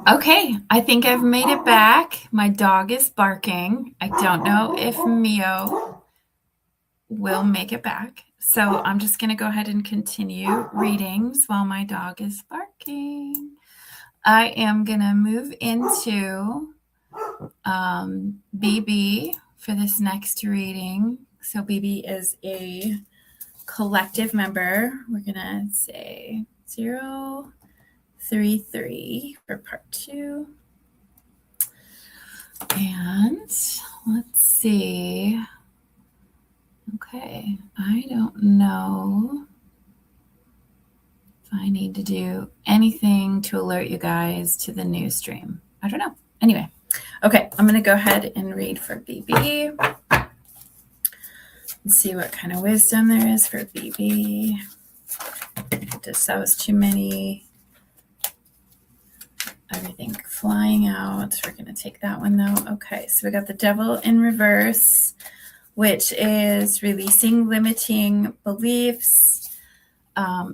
Okay, I think I've made it back. My dog is barking. I don't know if Mio will make it back. So I'm just going to go ahead and continue readings while my dog is barking. I am going to move into BB for this next reading. So BB is a collective member. We're going to say 033 for part 2. And let's see. Okay, I don't know if I need to do anything to alert you guys to the new stream. I don't know. Anyway, okay, I'm going to go ahead and read for BB and see what kind of wisdom there is for BB. Just that was too many. Everything flying out. We're going to take that one though. Okay, so we got the Devil in reverse, which is releasing limiting beliefs,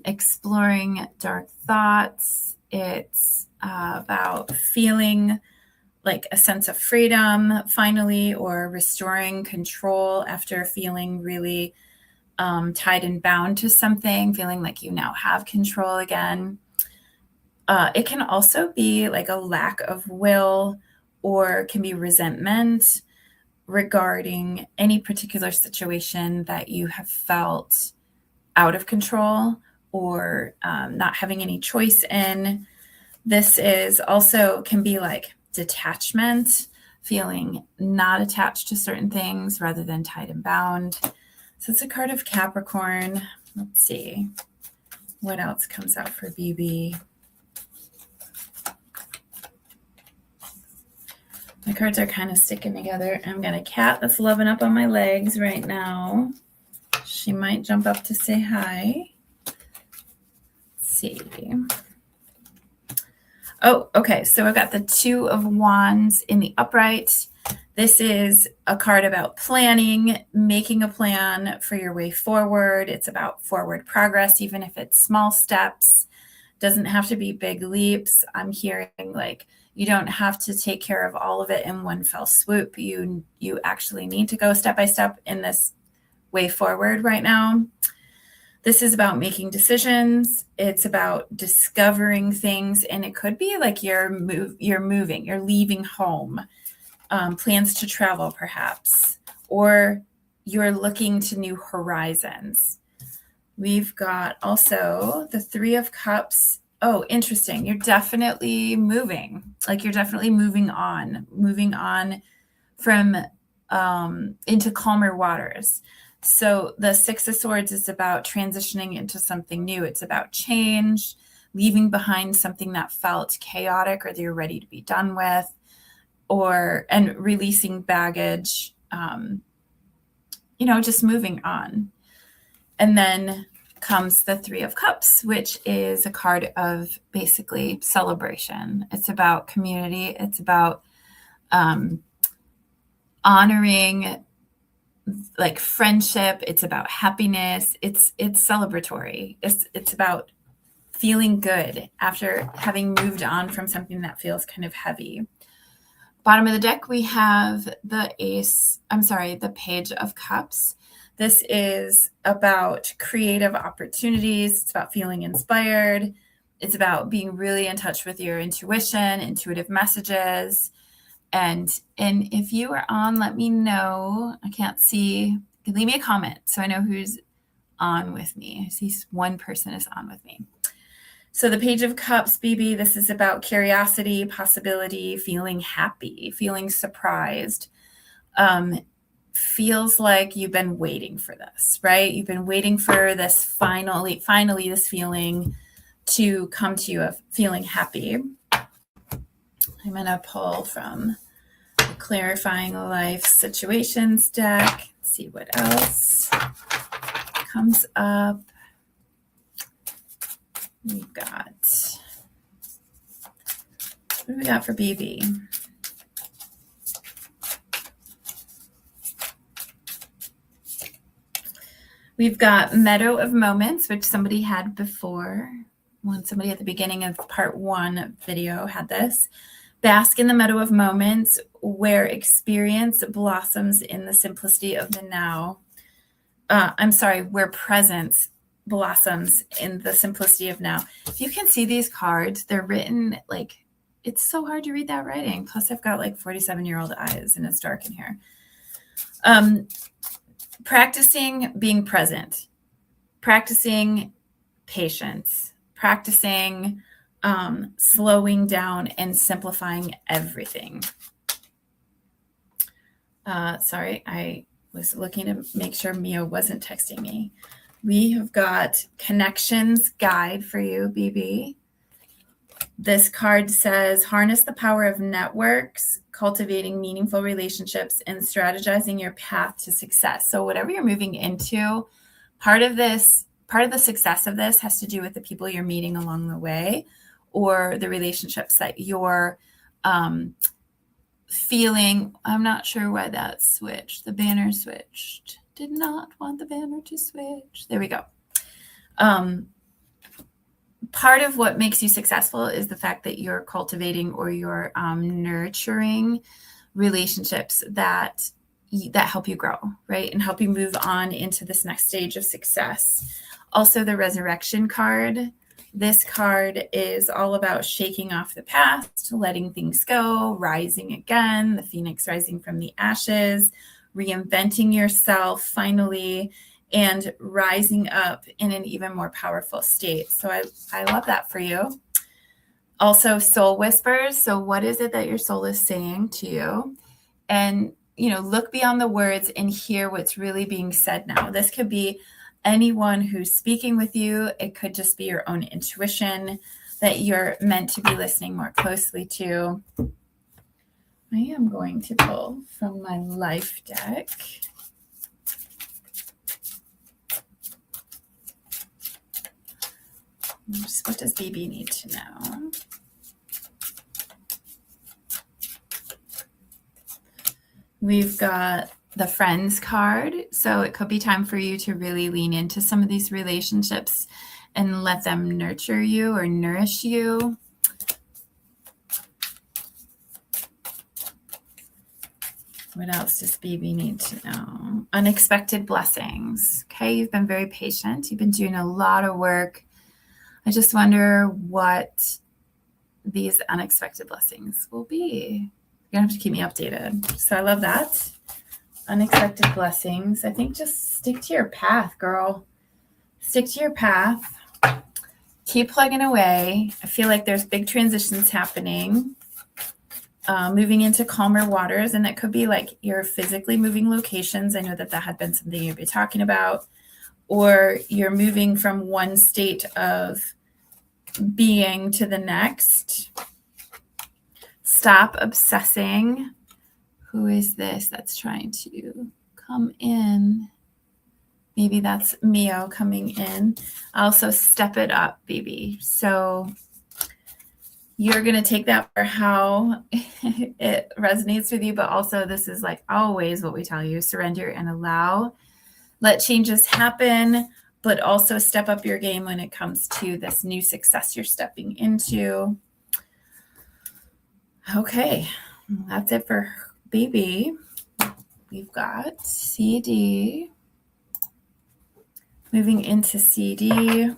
exploring dark thoughts. It's about feeling like a sense of freedom finally, or restoring control after feeling really tied and bound to something, feeling like you now have control again. It can also be like a lack of will, or can be resentment regarding any particular situation that you have felt out of control, or not having any choice in. This is also can be like detachment, feeling not attached to certain things rather than tied and bound. So it's a card of Capricorn. Let's see what else comes out for BB. My cards are kind of sticking together. I've got a cat that's loving up on my legs right now. She might jump up to say hi. Let's see. Oh, okay. So I've got the Two of Wands in the upright. This is a card about planning, making a plan for your way forward. It's about forward progress, even if it's small steps. Doesn't have to be big leaps. I'm hearing like you don't have to take care of all of it in one fell swoop. You actually need to go step by step in this way forward right now. This is about making decisions. It's about discovering things, and it could be like you're moving, you're leaving home, plans to travel perhaps, or you're looking to new horizons. We've got also the Three of Cups. Oh, interesting. You're definitely moving. Like you're definitely moving on from into calmer waters. So the Six of Swords is about transitioning into something new. It's about change, leaving behind something that felt chaotic or that you're ready to be done with, and releasing baggage, just moving on. And then comes the Three of Cups, which is a card of basically celebration. It's about community. It's about honoring like friendship. It's about happiness. It's celebratory. It's about feeling good after having moved on from something that feels kind of heavy. Bottom of the deck, we have the Page of Cups. This is about creative opportunities. It's about feeling inspired. It's about being really in touch with your intuition, intuitive messages. And if you are on, let me know. I can't see. You can leave me a comment so I know who's on with me. I see one person is on with me. So the Page of Cups, BB, this is about curiosity, possibility, feeling happy, feeling surprised. Feels like you've been waiting for this, right? You've been waiting for this finally this feeling to come to you of feeling happy. I'm going to pull from the Clarifying Life Situations deck. Let's see what else comes up. We've got, what do we got for BB? We've got Meadow of Moments, which somebody had before. when somebody at the beginning of part 1 video had this. Bask in the meadow of moments where experience blossoms in the simplicity of the now. Where presence blossoms in the simplicity of now. If you can see these cards, they're written like, it's so hard to read that writing. Plus I've got like 47-year-old eyes and it's dark in here. Practicing being present, practicing patience, practicing slowing down and simplifying everything. Sorry, I was looking to make sure Mia wasn't texting me. We have got Connections Guide for you, BB. This card says, harness the power of networks, cultivating meaningful relationships, and strategizing your path to success. So whatever you're moving into, part of the success of this has to do with the people you're meeting along the way, or the relationships that you're feeling. I'm not sure why that switched. The banner switched. Did not want the banner to switch. There we go. Part of what makes you successful is the fact that you're cultivating or you're nurturing relationships that help you grow, right? And help you move on into this next stage of success. Also, the Resurrection card. This card is all about shaking off the past, letting things go, rising again, the phoenix rising from the ashes, reinventing yourself finally, and rising up in an even more powerful state. So I love that for you. Also, soul whispers. So what is it that your soul is saying to you? And, look beyond the words and hear what's really being said now. This could be anyone who's speaking with you. It could just be your own intuition that you're meant to be listening more closely to. I am going to pull from my life deck. What does BB need to know? We've got the Friends card. So it could be time for you to really lean into some of these relationships and let them nurture you or nourish you. What else does BB need to know? Unexpected blessings. Okay, you've been very patient. You've been doing a lot of work. I just wonder what these unexpected blessings will be. You're going to have to keep me updated. So I love that. Unexpected blessings. I think just stick to your path, girl. Stick to your path. Keep plugging away. I feel like there's big transitions happening. Moving into calmer waters. And it could be like you're physically moving locations. I know that had been something you'd be talking about. Or you're moving from one state of being to the next. Stop obsessing. Who is this that's trying to come in? Maybe that's Mio coming in. Also, step it up, baby. So you're going to take that for how it resonates with you, but also this is like always what we tell you, surrender and allow. Let changes happen, but also step up your game when it comes to this new success you're stepping into. Okay, that's it for BB. We've got CD. Moving into CD.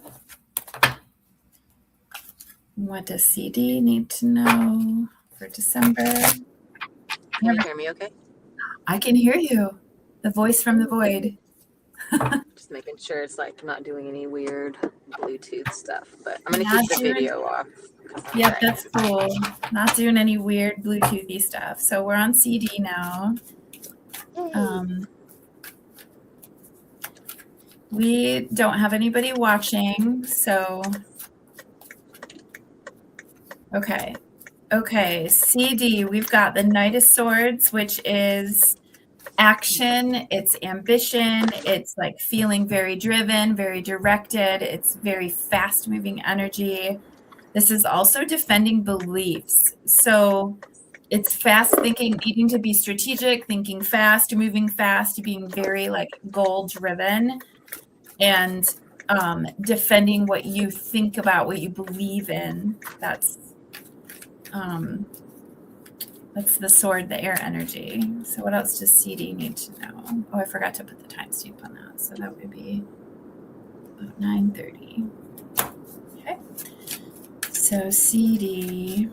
What does CD need to know for December? Can you hear me okay? I can hear you. The voice from the void. Just making sure it's like not doing any weird Bluetooth stuff, but I'm going to keep the video off. Yep, that's cool. Not doing any weird Bluetoothy stuff. So we're on CD now. We don't have anybody watching, so okay. CD, we've got the Knight of Swords, which is action, it's ambition, it's like feeling very driven, very directed, it's very fast moving energy. This is also defending beliefs. So it's fast thinking, needing to be strategic, thinking fast, moving fast, being very like goal driven, and defending what you think about, what you believe in. That's the sword, the air energy. So what else does CD need to know? Oh, I forgot to put the time stamp on that. So that would be about 9:30. Okay. So CD.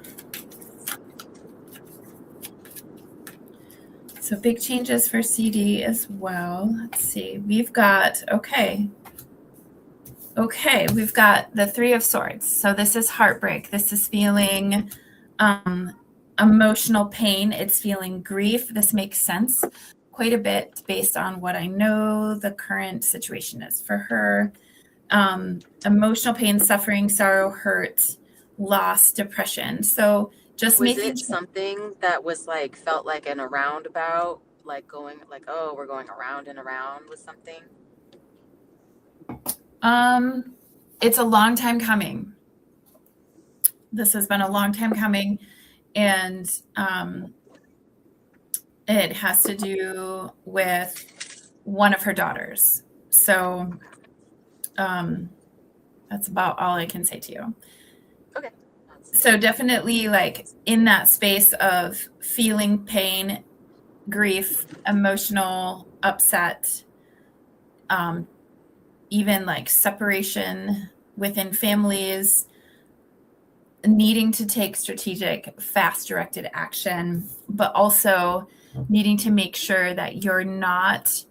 So big changes for CD as well. Let's see. We've got, okay, we've got the Three of Swords. So this is heartbreak. This is feeling emotional pain. It's feeling grief. This makes sense quite a bit based on what I know the current situation is for her. Emotional pain, suffering, sorrow, hurt, loss, depression. So just Was making it something that was like felt like in a roundabout, like going like, oh, we're going around and around with something? It's a long time coming. This has been a long time coming, and it has to do with one of her daughters. So that's about all I can say to you. Okay. So definitely like in that space of feeling pain, grief, emotional upset, even like separation within families, needing to take strategic, fast directed action, but also needing to make sure that you're not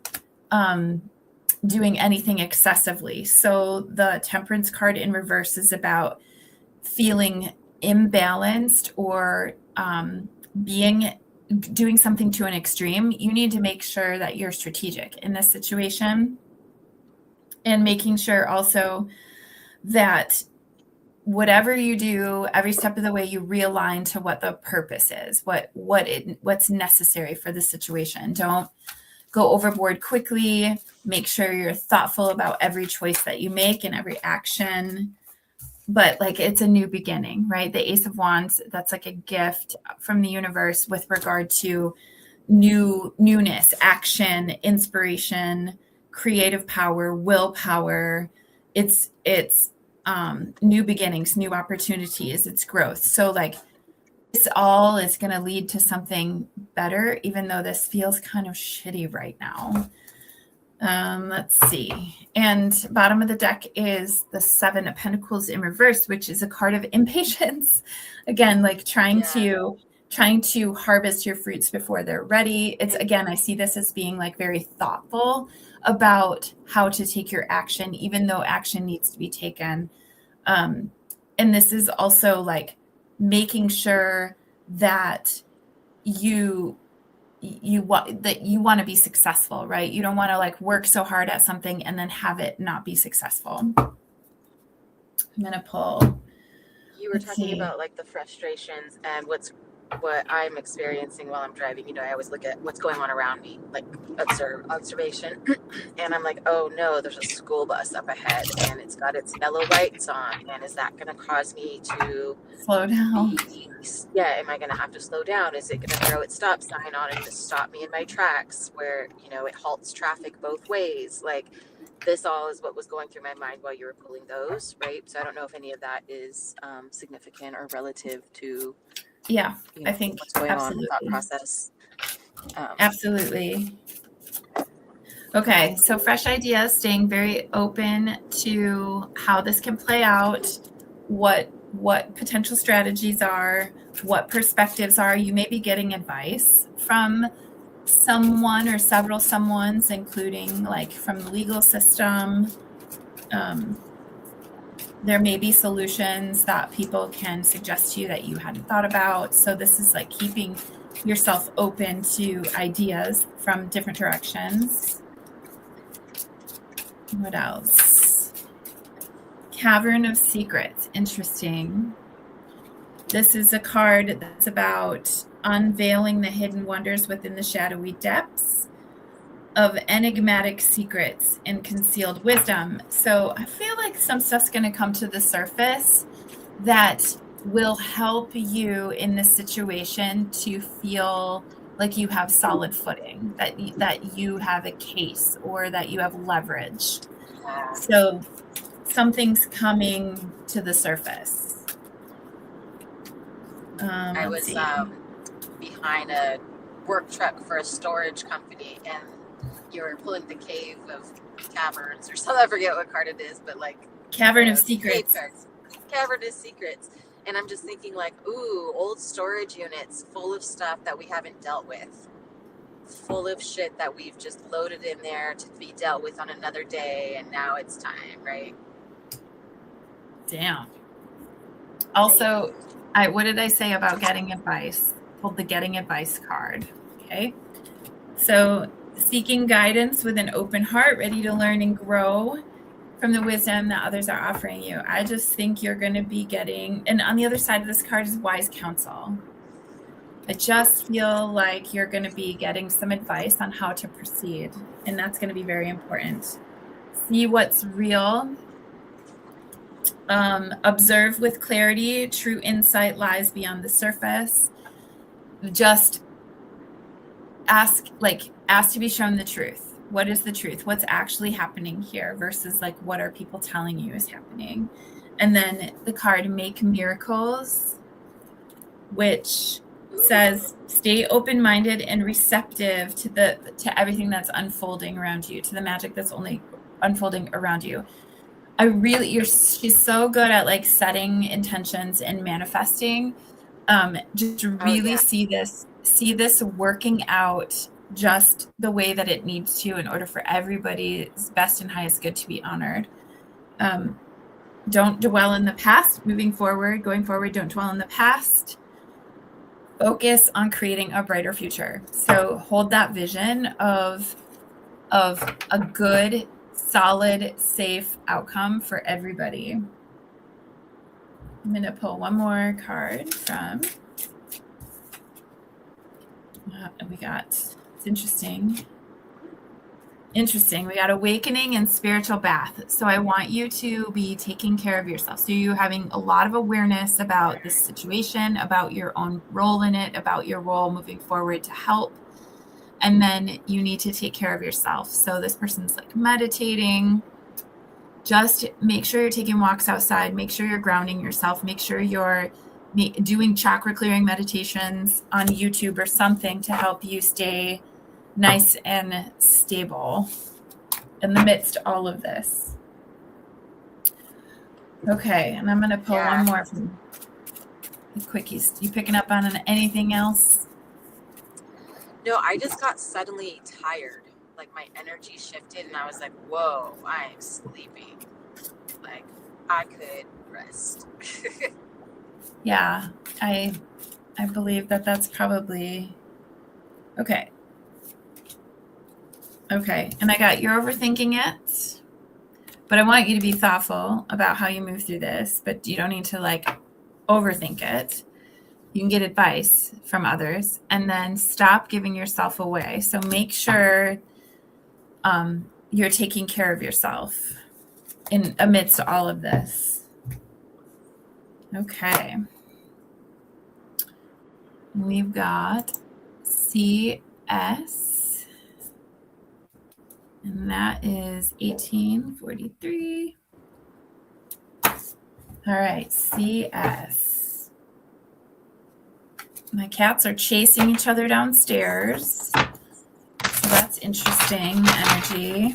doing anything excessively. So the Temperance card in reverse is about feeling imbalanced or doing something to an extreme. You need to make sure that you're strategic in this situation, and making sure also that whatever you do, every step of the way, you realign to what the purpose is, what's necessary for the situation. Don't go overboard quickly. Make sure you're thoughtful about every choice that you make and every action. But like it's a new beginning, right? The Ace of Wands, that's like a gift from the universe with regard to newness, action, inspiration, creative power, willpower. It's new beginnings, new opportunities, it's growth. So like this all is going to lead to something better, even though this feels kind of shitty right now. Let's see. And bottom of the deck is the Seven of Pentacles in reverse, which is a card of impatience. Again, like trying to harvest your fruits before they're ready. It's again, I see this as being like very thoughtful about how to take your action, even though action needs to be taken. And this is also like making sure that you want to be successful, right? You don't want to like work so hard at something and then have it not be successful. I'm going to pull. You were talking about like the frustrations and what I'm experiencing while I'm driving. You know, I always look at what's going on around me, like observation. And I'm like, oh no, there's a school bus up ahead and it's got its yellow lights on. And is that going to cause me to slow down? Am I going to have to slow down? Is it going to throw its stop sign on and just stop me in my tracks where, you know, it halts traffic both ways? Like this all is what was going through my mind while you were pulling those, right? So I don't know if any of that is significant or relative to I think what's going on in the thought process. Absolutely. Okay, so fresh ideas, staying very open to how this can play out, what potential strategies are, what perspectives are. You may be getting advice from someone or several someones, including like from the legal system. There may be solutions that people can suggest to you that you hadn't thought about. So this is like keeping yourself open to ideas from different directions. What else? Cavern of Secrets. Interesting. This is a card that's about unveiling the hidden wonders within the shadowy depths of enigmatic secrets and concealed wisdom. So I feel like some stuff's going to come to the surface that will help you in this situation to feel like you have solid footing, that you have a case or that you have leverage. So something's coming to the surface. I was behind a work truck for a storage company, and you were pulling the cave of caverns or something. I forget what card it is, but like Cavern of Secrets. Cavern of Secrets. And I'm just thinking like, ooh, old storage units full of stuff that we haven't dealt with. Full of shit that we've just loaded in there to be dealt with on another day, and now it's time, right? Damn. Also, what did I say about getting advice? Pulled the getting advice card. Okay. So seeking guidance with an open heart, ready to learn and grow from the wisdom that others are offering you. I just think you're going to be getting, and on the other side of this card is wise counsel. I just feel like you're going to be getting some advice on how to proceed, and that's going to be very important. See what's real. Observe with clarity. True insight lies beyond the surface. Just ask to be shown the truth. What is the truth? What's actually happening here versus like what are people telling you is happening? And then the card Make Miracles, which says stay open-minded and receptive to everything that's unfolding around you, to the magic that's only unfolding around you. She's so good at like setting intentions and manifesting. Just really see this working out just the way that it needs to in order for everybody's best and highest good to be honored. Don't dwell in the past. Going forward, don't dwell in the past. Focus on creating a brighter future. So hold that vision of a good, solid, safe outcome for everybody. I'm going to pull one more card from, we got, it's interesting. We got Awakening and Spiritual Bath. So I want you to be taking care of yourself. So you're having a lot of awareness about this situation, about your own role in it, about your role moving forward to help. And then you need to take care of yourself. So this person's like meditating. Just make sure you're taking walks outside. Make sure you're grounding yourself. Make sure you're doing chakra clearing meditations on YouTube or something to help you stay nice and stable in the midst of all of this. Okay, and I'm going to pull one more from the quickies. You picking up on anything else? No, I just got suddenly tired. Like my energy shifted and I was like, whoa, I am sleeping. Like I could rest. Yeah, I believe that's probably okay. Okay, and I got you're overthinking it, but I want you to be thoughtful about how you move through this, but you don't need to like overthink it. You can get advice from others and then stop giving yourself away. So make sure you're taking care of yourself in amidst all of this. Okay. We've got CS. And that is 1843. All right, CS. My cats are chasing each other downstairs. So that's interesting energy.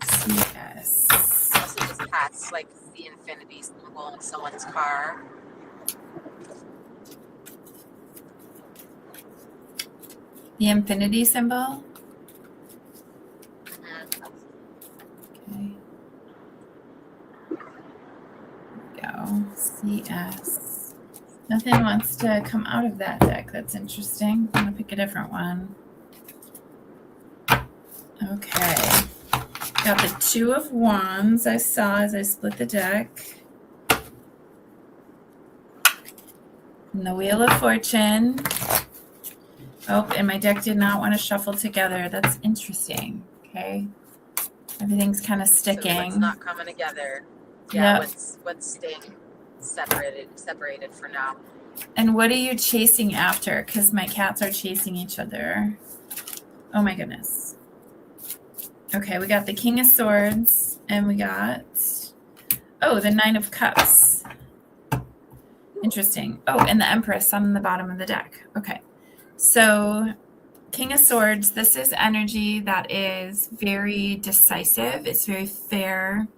CS. Also just passed like the infinity symbol in someone's car. The infinity symbol? Okay. Go. CS. Nothing wants to come out of that deck. That's interesting. I'm going to pick a different one. Okay. Got the Two of Wands I saw as I split the deck. And the Wheel of Fortune. Oh, and my deck did not want to shuffle together. That's interesting. Okay. Everything's kind of sticking. So what's not coming together. Yeah, yep. What's staying separated for now. And what are you chasing after? Because my cats are chasing each other. Oh my goodness. Okay, we got the King of Swords, and we got, oh, the Nine of Cups. Interesting. Oh, and the Empress on the bottom of the deck. Okay. So King of Swords, this is energy that is very decisive. It's very fair,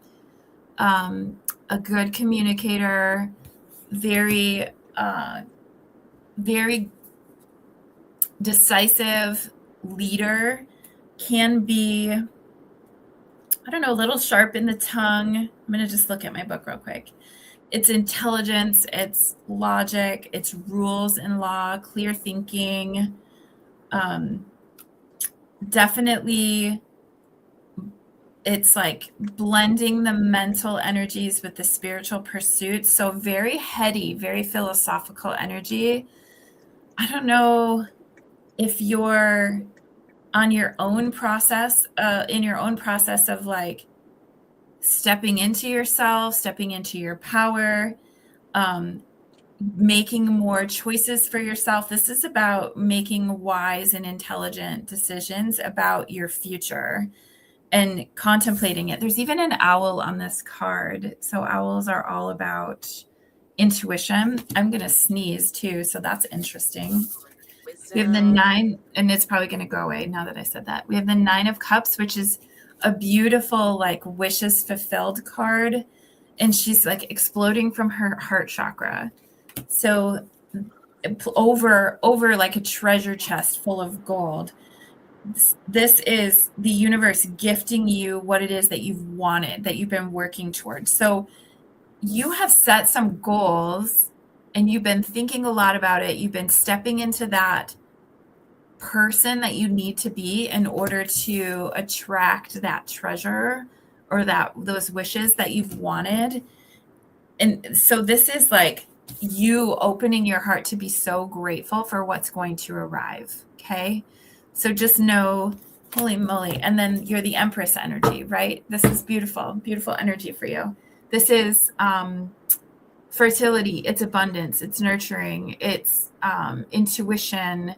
a good communicator, very, very decisive leader, can be, I don't know, a little sharp in the tongue. I'm going to just look at my book real quick. It's intelligence, it's logic, it's rules and law, clear thinking. Definitely, it's like blending the mental energies with the spiritual pursuits. So very heady, very philosophical energy. I don't know if you're on your own process, in your own process of like stepping into yourself, stepping into your power, making more choices for yourself. This is about making wise and intelligent decisions about your future and contemplating it. There's even an owl on this card. So owls are all about intuition. I'm going to sneeze too, so that's interesting. We have the 9, and it's probably going to go away now that I said that. We have the 9 of Cups, which is a beautiful, like, wishes fulfilled card. And she's like exploding from her heart chakra. So over like a treasure chest full of gold. This is the universe gifting you what it is that you've wanted, that you've been working towards. So you have set some goals and you've been thinking a lot about it. You've been stepping into that person that you need to be in order to attract that treasure or those wishes that you've wanted. And so this is like you opening your heart to be so grateful for what's going to arrive. Okay. So just know, holy moly. And then you're the Empress energy, right? This is beautiful, beautiful energy for you. This is fertility, it's abundance, it's nurturing, it's intuition,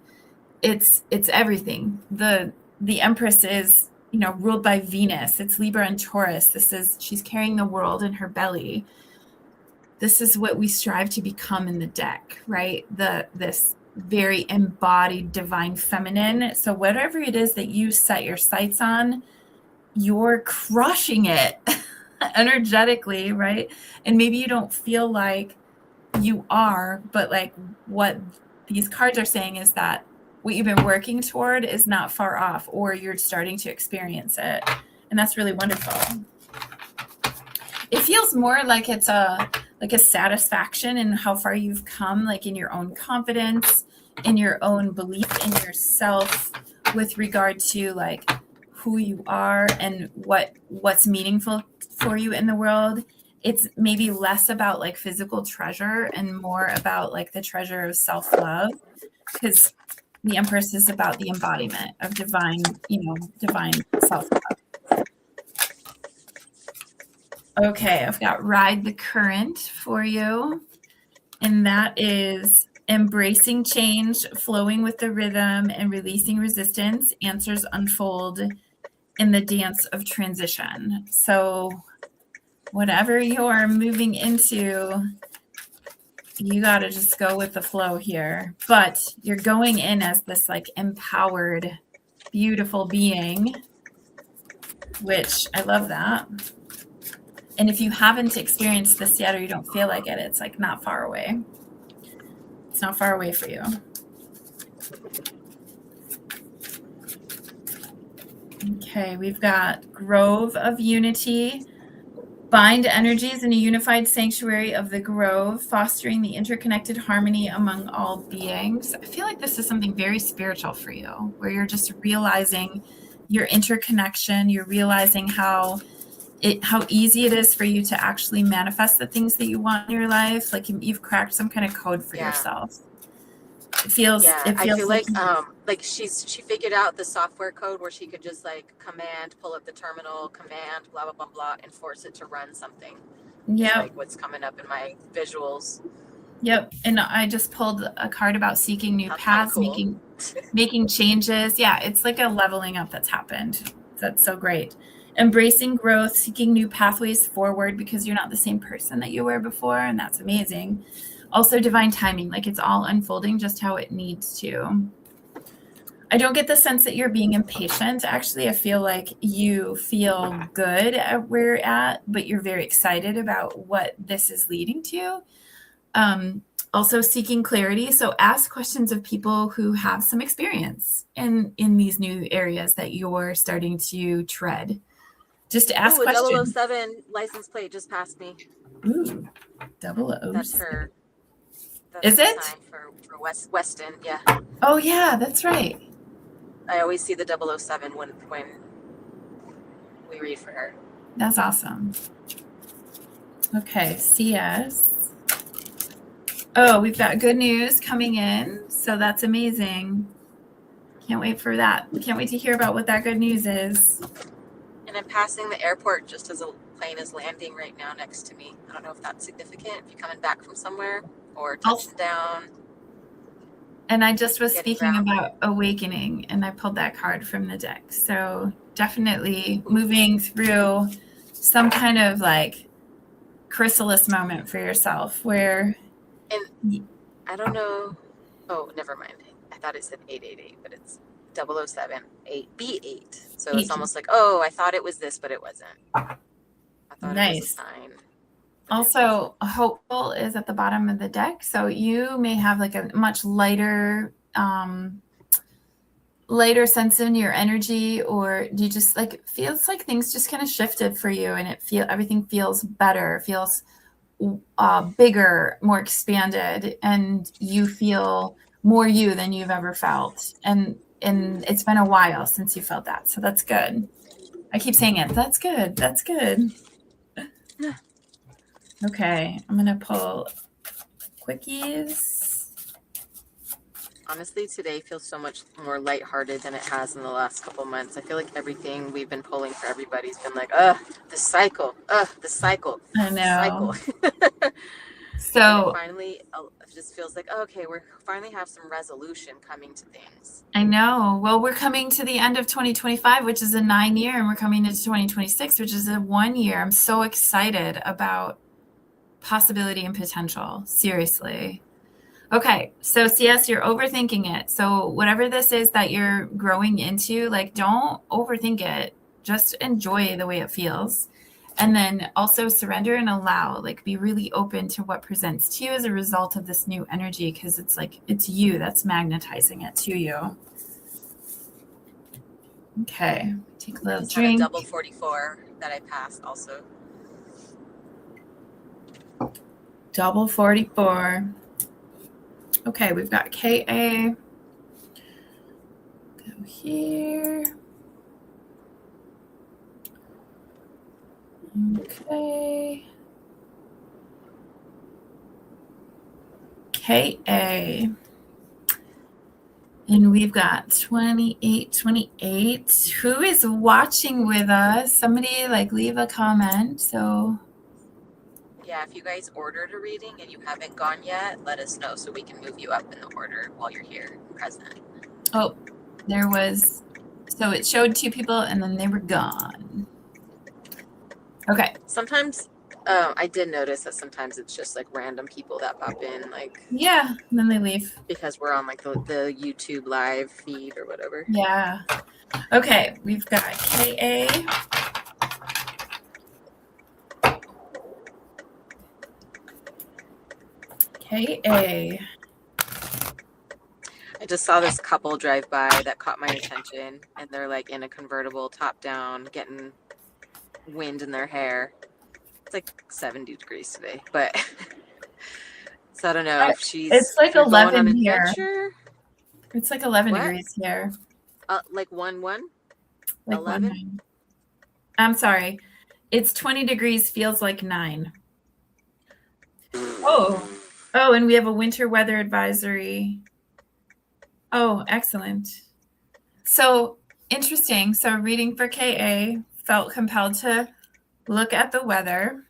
it's everything. The Empress is, ruled by Venus. It's Libra and Taurus. She's carrying the world in her belly. This is what we strive to become in the deck, right? This very embodied divine feminine. So whatever it is that you set your sights on, you're crushing it energetically, right? And maybe you don't feel like you are, but like what these cards are saying is that what you've been working toward is not far off, or you're starting to experience it. And that's really wonderful. It feels more like it's a satisfaction in how far you've come, like in your own confidence, in your own belief in yourself with regard to like who you are and what's meaningful for you in the world. It's maybe less about like physical treasure and more about like the treasure of self-love, because the Empress is about the embodiment of divine self-love. Okay, I've got Ride the Current for you. And that is embracing change, flowing with the rhythm, and releasing resistance. Answers unfold in the dance of transition. So whatever you're moving into, you got to just go with the flow here. But you're going in as this like empowered, beautiful being, which I love that. And if you haven't experienced this yet or you don't feel like it, it's like not far away. It's not far away for you. Okay, we've got Grove of Unity. Bind energies in a unified sanctuary of the grove, fostering the interconnected harmony among all beings. I feel like this is something very spiritual for you, where you're just realizing your interconnection. You're realizing how easy it is for you to actually manifest the things that you want in your life. Like you've cracked some kind of code for yourself. It feels I feel like she figured out the software code where she could just like command, pull up the terminal, command, blah blah blah blah, and force it to run something. Yeah, like what's coming up in my visuals. Yep. And I just pulled a card about seeking new That's kind of paths, cool. making changes. Yeah, it's like a leveling up that's happened. That's so great. Embracing growth, seeking new pathways forward because you're not the same person that you were before, and that's amazing. Also, divine timing, like it's all unfolding just how it needs to. I don't get the sense that you're being impatient. Actually, I feel like you feel good at where you're at, but you're very excited about what this is leading to. Um, Also seeking clarity. So ask questions of people who have some experience in these new areas that you're starting to tread. Just ask Ooh, a questions. 007 license plate just passed me. Ooh, double That's O's. her. That's Is her it? sign for Weston. Yeah. Oh yeah, that's right. I always see the 007 when we read for her. That's awesome. Okay, CS. Oh, we've got good news coming in. So that's amazing. Can't wait for that. Can't wait to hear about what that good news is. And I'm passing the airport just as a plane is landing right now next to me. I don't know if that's significant, if you're coming back from somewhere or touching down. And I just was Getting speaking grounded. about awakening, and I pulled that card from the deck. So definitely moving through some kind of like chrysalis moment for yourself where. And I don't know. Oh, never mind. I thought it said 888, but it's 007 8B8. So it's almost like, oh, I thought it was this, but it wasn't. I thought it was a Nice. sign. Also, hopeful is at the bottom of the deck. So you may have like a much lighter sense in your energy, or do you just like feels like things just kind of shifted for you, and everything feels better, feels bigger, more expanded, and you feel more you than you've ever felt. And it's been a while since you felt that, so that's good. I keep saying it. That's good. That's good. Okay, I'm gonna pull quickies. Honestly, today feels so much more lighthearted than it has in the last couple months. I feel like everything we've been pulling for everybody's been like, the cycle, the cycle, I know. cycle. So and it finally just feels like, okay, we're finally have some resolution coming to things. I know. Well, we're coming to the end of 2025, which is a 9-year, and we're coming into 2026, which is a 1-year. I'm so excited about possibility and potential. Seriously. Okay, so CS, you're overthinking it. So whatever this is that you're growing into, like don't overthink it. Just enjoy the way it feels. And then also surrender and allow, like be really open to what presents to you as a result of this new energy, because it's like it's you that's magnetizing it to you. Okay, take a little drink. Had a double 44 that I passed also. Double 44. Okay, we've got KA. Go here. Okay. KA. And we've got 2828. Who is watching with us? Somebody like leave a comment. So yeah, if you guys ordered a reading and you haven't gone yet, let us know so we can move you up in the order while you're here present. Oh, there was, so it showed 2 people and then they were gone. Okay. Sometimes I did notice that sometimes it's just like random people that pop in, like yeah, and then they leave because we're on like the YouTube live feed or whatever. Yeah. Okay, we've got KA. KA. I just saw this couple drive by that caught my attention, and they're like in a convertible, top down, getting wind in their hair. It's like 70 degrees today, but so I don't know if It's like 11 here. Adventure. It's like 11 degrees here. Like 1-1? Like 11? 1-9. I'm sorry. It's 20 degrees, feels like 9. Oh, and we have a winter weather advisory. Oh, excellent. So interesting. So reading for KA, felt compelled to look at the weather.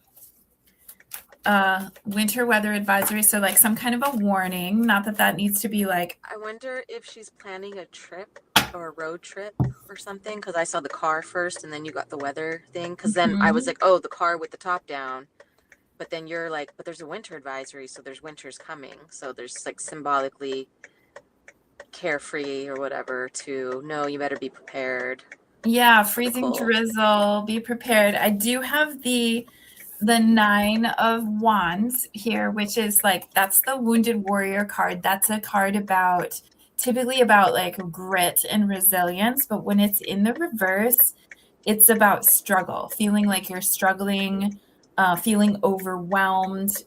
winter weather advisory. So like some kind of a warning, not that that needs to be like, I wonder if she's planning a trip or a road trip or something, because I saw the car first and then you got the weather thing. Because then I was like, oh, the car with the top down. But then you're like, but there's a winter advisory, so there's winter's coming. So there's like symbolically carefree or whatever to no, you better be prepared. yeah, freezing drizzle, be prepared. I do have the 9 of Wands here, which is like, that's the Wounded Warrior card. That's a card about, typically about like grit and resilience. But when it's in the reverse, it's about struggle, feeling like you're struggling, feeling overwhelmed.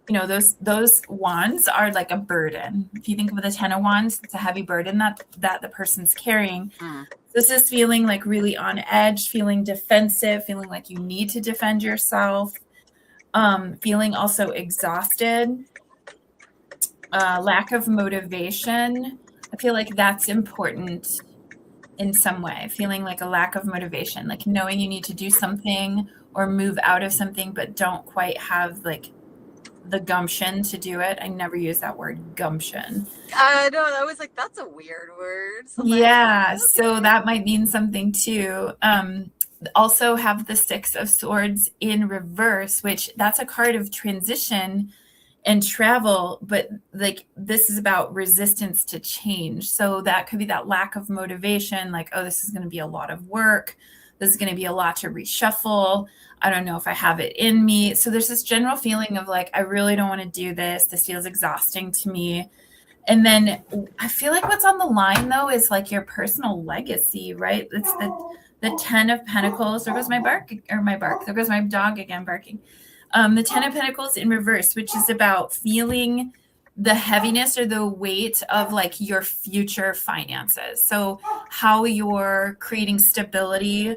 You know, those wands are like a burden. If you think of the 10 of Wands, it's a heavy burden that the person's carrying. This is feeling like really on edge, feeling defensive, feeling like you need to defend yourself, feeling also exhausted, lack of motivation. I feel like that's important in some way, feeling like a lack of motivation, like knowing you need to do something or move out of something, but don't quite have like the gumption to do it. I never use that word, gumption. I know. I was like, that's a weird word. So yeah. Like, okay. So that might mean something too. Also have the 6 of Swords in reverse, which that's a card of transition and travel, but like this is about resistance to change. So that could be that lack of motivation, like, oh, this is going to be a lot of work. This is going to be a lot to reshuffle. I don't know if I have it in me. So there's this general feeling of like, I really don't want to do this. This feels exhausting to me. And then I feel like what's on the line though is like your personal legacy, right? It's the 10 of Pentacles. There goes my bark. There goes my dog again barking. The 10 of Pentacles in reverse, which is about feeling the heaviness or the weight of like your future finances. So how you're creating stability.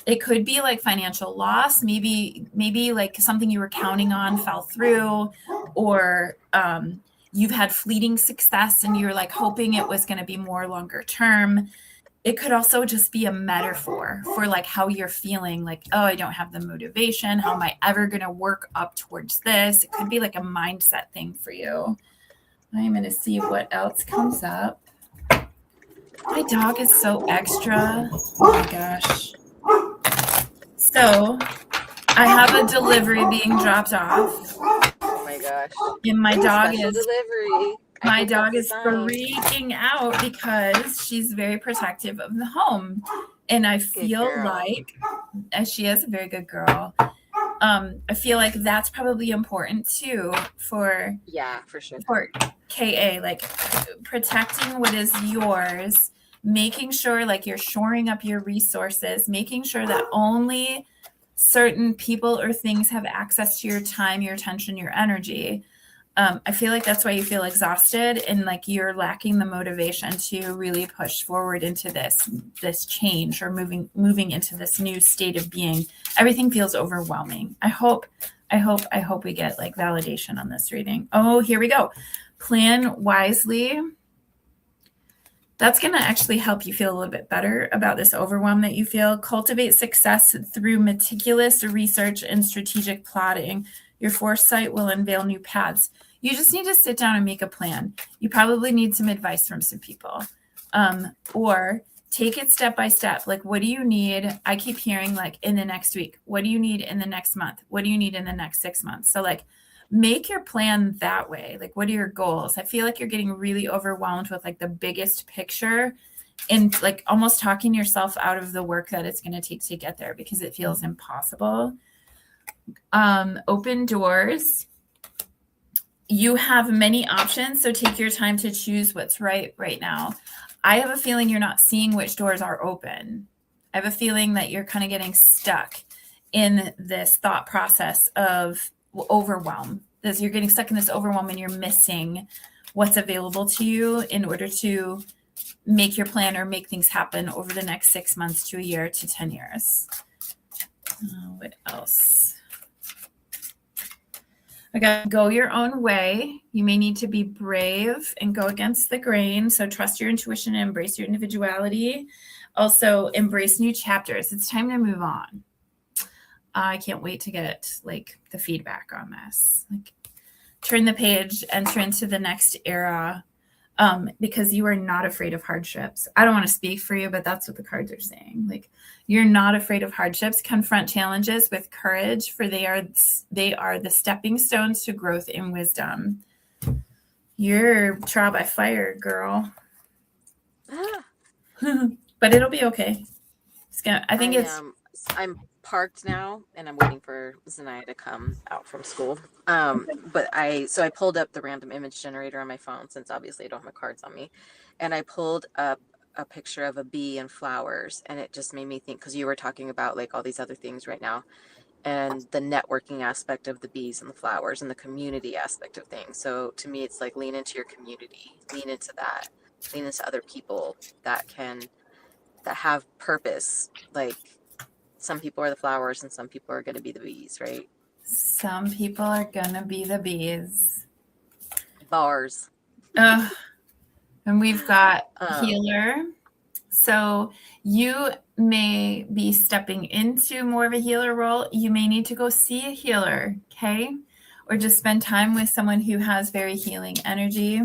It could be like financial loss, maybe like something you were counting on fell through, or you've had fleeting success and you're like hoping it was going to be more longer term. It could also just be a metaphor for like how you're feeling, like, oh, I don't have the motivation. How am I ever going to work up towards this? It could be like a mindset thing for you. I'm going to see what else comes up. My dog is so extra. Oh my gosh. So I have a delivery being dropped off. Oh my gosh. And my dog is delivery. My dog is freaking out because she's very protective of the home. And I feel like, as she is a very good girl, I feel like that's probably important too for sure. For KA, like protecting what is yours, making sure like you're shoring up your resources, making sure that only certain people or things have access to your time, your attention, your energy. I feel like that's why you feel exhausted and like you're lacking the motivation to really push forward into this change or moving into this new state of being. Everything feels overwhelming. I hope we get like validation on this reading. Oh, here we go. Plan wisely. That's going to actually help you feel a little bit better about this overwhelm that you feel. Cultivate success through meticulous research and strategic plotting. Your foresight will unveil new paths. You just need to sit down and make a plan. You probably need some advice from some people, or take it step by step. Like, what do you need? I keep hearing like in the next week. What do you need in the next month? What do you need in the next 6 months? So like, make your plan that way. Like, what are your goals? I feel like you're getting really overwhelmed with like the biggest picture and like almost talking yourself out of the work that it's going to take to get there because it feels impossible. Open doors. You have many options, so take your time to choose what's right now. I have a feeling you're not seeing which doors are open. I have a feeling that you're kind of getting stuck in this thought process of overwhelm. You're getting stuck in this overwhelm and you're missing what's available to you in order to make your plan or make things happen over the next 6 months to a year to 10 years. What else? I got go your own way. You may need to be brave and go against the grain. So trust your intuition and embrace your individuality. Also, embrace new chapters. It's time to move on. I can't wait to get like the feedback on this. Like, turn the page, enter into the next era, because you are not afraid of hardships. I don't want to speak for you, but that's what the cards are saying. Like, you're not afraid of hardships. Confront challenges with courage, for they are the stepping stones to growth and wisdom. You're trial by fire, girl. But it'll be okay. I'm parked now, and I'm waiting for Zanaya to come out from school. But I pulled up the random image generator on my phone, since obviously I don't have my cards on me, and I pulled up a picture of a bee and flowers, and it just made me think, because you were talking about like all these other things right now, and the networking aspect of the bees and the flowers and the community aspect of things. So to me, it's like, lean into your community, lean into that, lean into other people that have purpose. Like, some people are the flowers and some people are going to be the bees, right? Some people are going to be the bees. Bars. And we've got healer. So you may be stepping into more of a healer role. You may need to go see a healer, okay? Or just spend time with someone who has very healing energy.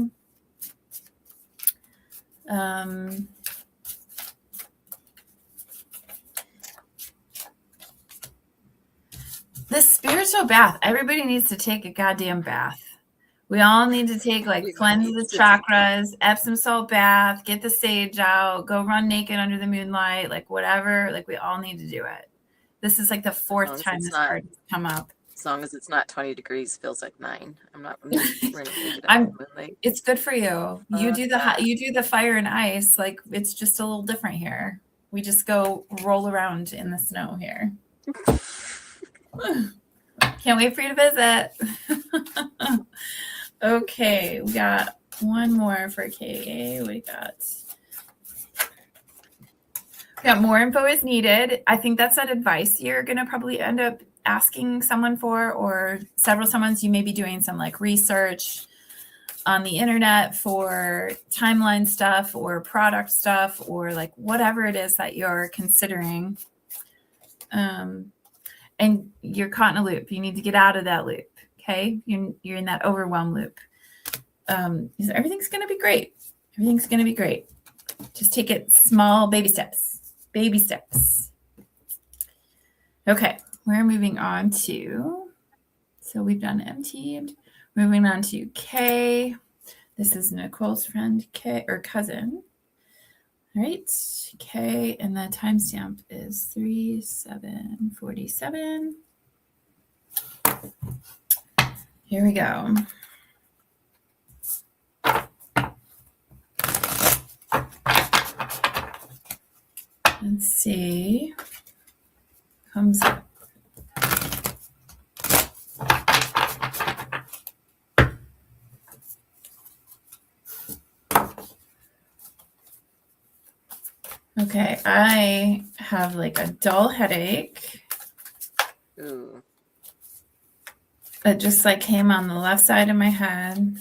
The spiritual bath. Everybody needs to take a goddamn bath. We all need to take, like, cleanse the chakras, Epsom salt bath, get the sage out, go run naked under the moonlight, like whatever. Like, we all need to do it. This is like the fourth time this card has come up. As long as it's not 20 degrees, feels like 9. I'm not running naked under the moonlight. It's good for you. You do the fire and ice. Like, it's just a little different here. We just go roll around in the snow here. Can't wait for you to visit. Okay, we got one more for KA. We got more info is needed. I think that's that advice you're going to probably end up asking someone for, or several someone's. You may be doing some like research on the internet for timeline stuff or product stuff, or like whatever it is that you're considering. And you're caught in a loop. You need to get out of that loop. Okay, you're in that overwhelm loop. Everything's going to be great. Everything's going to be great. Just take it small, baby steps. Baby steps. Okay, we're moving on to. So we've done emptied. Moving on to K. This is Nicole's friend K, or cousin. All right, K, and the timestamp is 3/7/47. Here we go. Let's see. Comes up. Okay, I have like a dull headache. Ooh. It just like came on the left side of my head.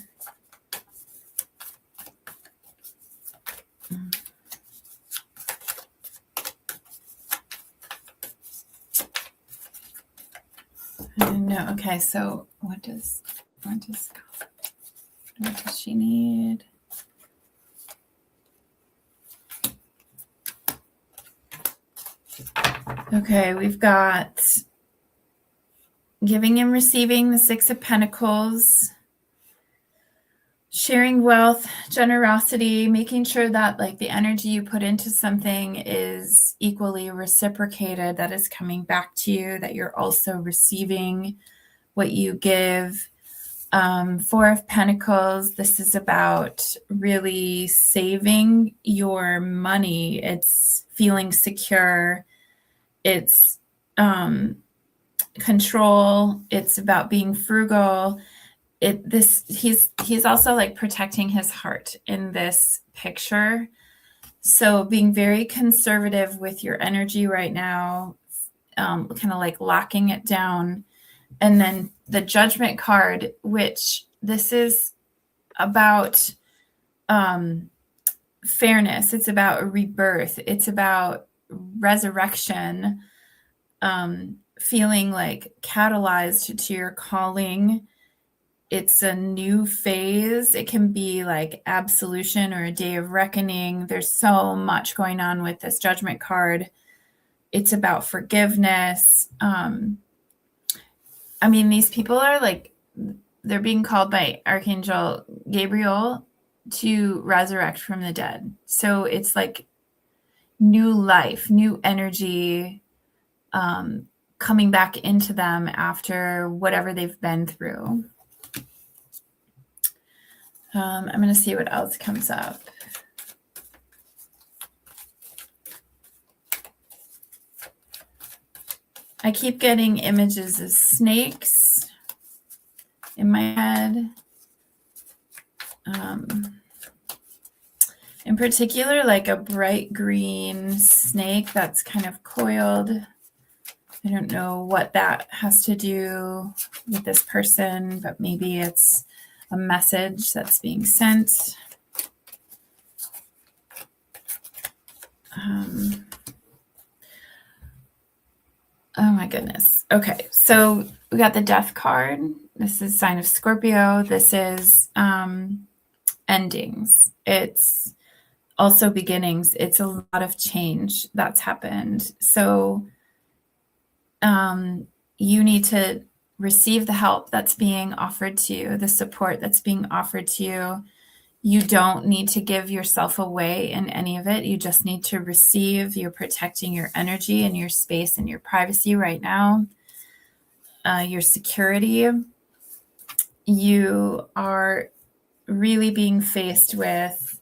I don't know. Okay, so what does she need? Okay, we've got giving and receiving, the Six of Pentacles, sharing wealth, generosity, making sure that like the energy you put into something is equally reciprocated, that is coming back to you, that you're also receiving what you give. Four of Pentacles, this is about really saving your money. It's feeling secure. It's control. It's about being frugal. He's also like protecting his heart in this picture. So being very conservative with your energy right now, kind of like locking it down. And then the Judgment card, which this is about fairness. It's about rebirth. It's about resurrection. feeling like catalyzed to your calling. It's a new phase. It can be like absolution or a day of reckoning. There's so much going on with this Judgment card. It's about forgiveness. I mean, these people are like, they're being called by Archangel Gabriel to resurrect from the dead. So it's like new life, new energy, coming back into them after whatever they've been through. I'm going to see what else comes up. I keep getting images of snakes in my head. In particular, like a bright green snake that's kind of coiled. I don't know what that has to do with this person, but maybe it's a message that's being sent. Oh my goodness. Okay, so we got the Death card. This is sign of Scorpio. This is endings. It's also beginnings. It's a lot of change that's happened. So you need to receive the help that's being offered to you, the support that's being offered to you. You don't need to give yourself away in any of it. You just need to receive. You're protecting your energy and your space and your privacy right now, your security. You are really being faced with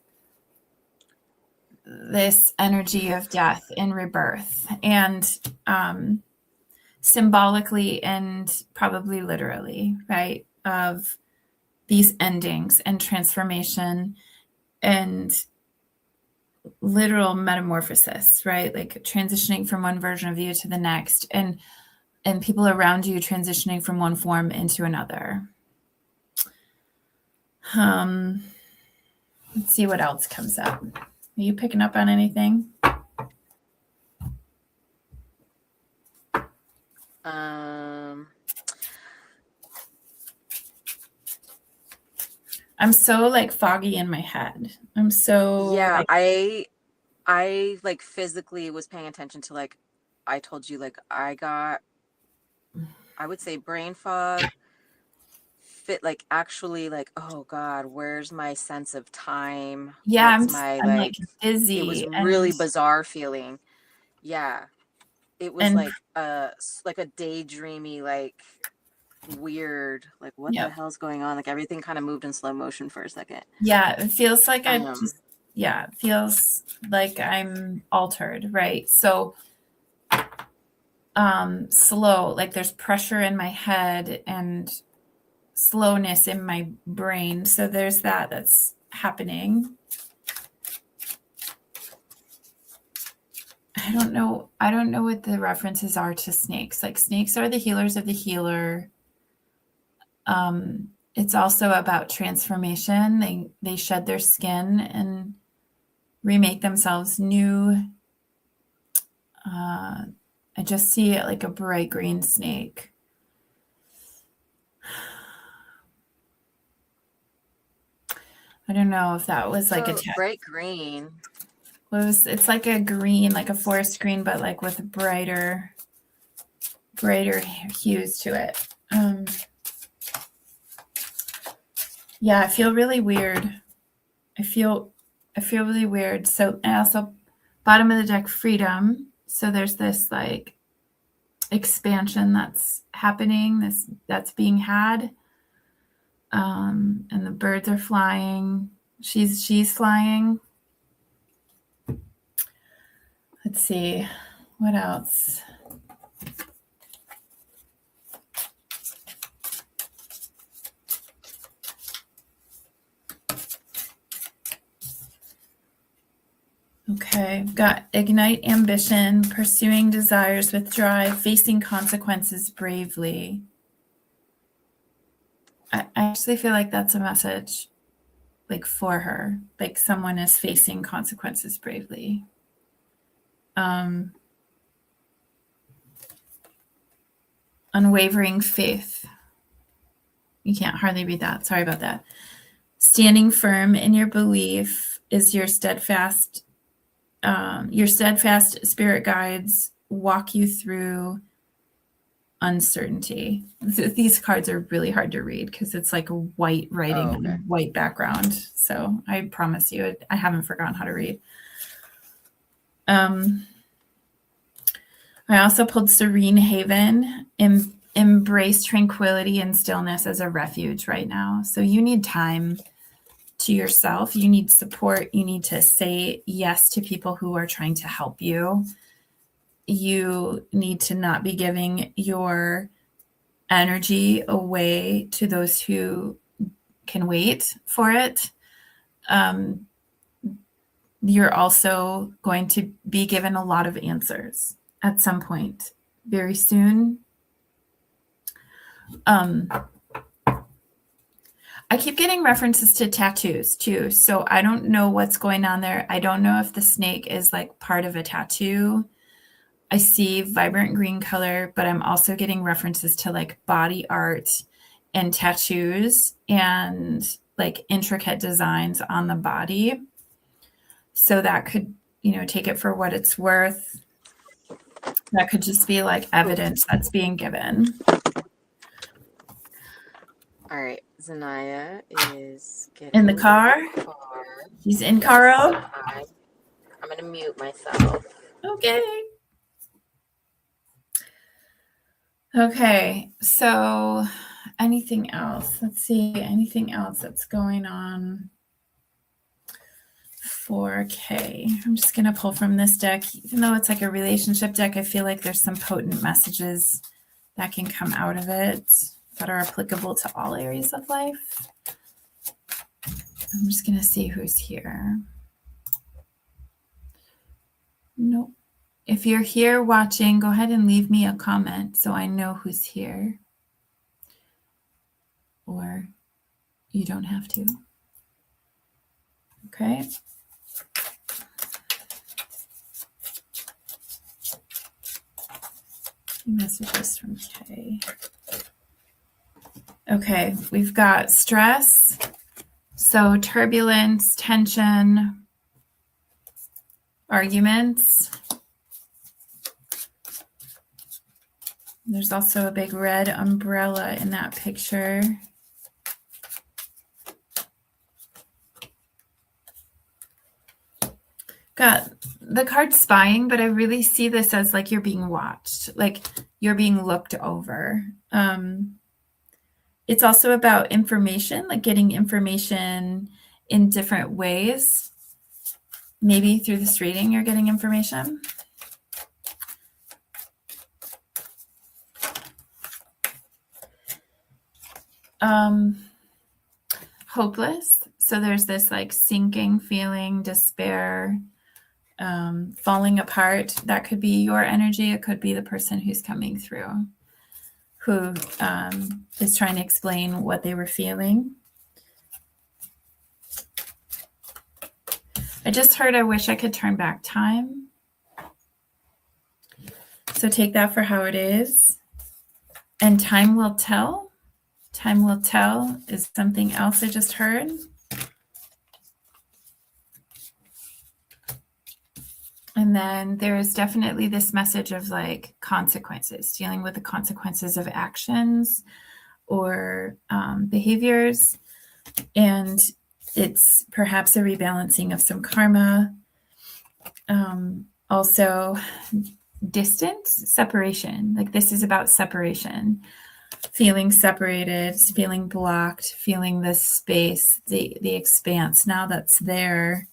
this energy of death and rebirth, and symbolically and probably literally, right? Of these endings and transformation and literal metamorphosis, right? Like transitioning from one version of you to the next, and people around you transitioning from one form into another. Let's see what else comes up. Are you picking up on anything? I'm so like foggy in my head. I'm so yeah. I like physically was paying attention to, like, I told you, like, I got, I would say, brain fog, fit, like, actually, like, oh God, where's my sense of time? Yeah, What's my, I'm like it was dizzy really and bizarre feeling. Yeah. It was like a daydreamy, like weird, like what the hell's going on? Like everything kind of moved in slow motion for a second. Yeah, it feels like it feels like I'm altered, right? So slow, like there's pressure in my head and slowness in my brain. So there's that's happening. I don't know what the references are to snakes. Like snakes are the healers of the healer. It's also about transformation. They shed their skin and remake themselves new. I just see it like a bright green snake. I don't know if that was like a bright green. It's like a green, like a forest green, but like with brighter hues to it. Yeah, I feel really weird. I feel really weird. So, and also bottom of the deck, freedom. So there's this like expansion that's happening, that's being had. And the birds are flying. She's flying. Let's see, what else? Okay, got ignite ambition, pursuing desires with drive, facing consequences bravely. I actually feel like that's a message like for her, like someone is facing consequences bravely. unwavering faith. You can't hardly read that. Sorry about that. Standing firm in your belief is your steadfast spirit guides walk you through uncertainty. These cards are really hard to read because it's like white writing on a white background. So I promise you, I haven't forgotten how to read. I also pulled Serene Haven, embrace tranquility and stillness as a refuge right now. So you need time to yourself. You need support. You need to say yes to people who are trying to help you. You need to not be giving your energy away to those who can wait for it. You're also going to be given a lot of answers at some point very soon. I keep getting references to tattoos too. So I don't know what's going on there. I don't know if the snake is like part of a tattoo. I see vibrant green color, but I'm also getting references to like body art and tattoos and like intricate designs on the body. So that could, take it for what it's worth. That could just be like evidence that's being given. All right, Zanaya is getting in the car. She's in Caro. I'm going to mute myself. Okay, so anything else? Let's see, anything else that's going on for Kay. I'm just going to pull from this deck. Even though it's like a relationship deck, I feel like there's some potent messages that can come out of it that are applicable to all areas of life. I'm just going to see who's here. Nope. If you're here watching, go ahead and leave me a comment so I know who's here. Or you don't have to. Okay. Messages from Kay. Okay, we've got stress. So turbulence, tension, arguments. There's also a big red umbrella in that picture. Got the card spying, but I really see this as like you're being watched, like you're being looked over. It's also about information, like getting information in different ways. Maybe through this reading, you're getting information. Hopeless. So there's this like sinking feeling, despair, falling apart. That could be your energy. It could be the person who's coming through, who is trying to explain what they were feeling. I just heard, I wish I could turn back time. So take that for how it is. And time will tell. Time will tell is something else I just heard. And then there is definitely this message of like consequences, dealing with the consequences of actions or behaviors. And it's perhaps a rebalancing of some karma. Also, distance, separation. Like this is about separation. Feeling separated, feeling blocked, feeling this space, the expanse now that's there.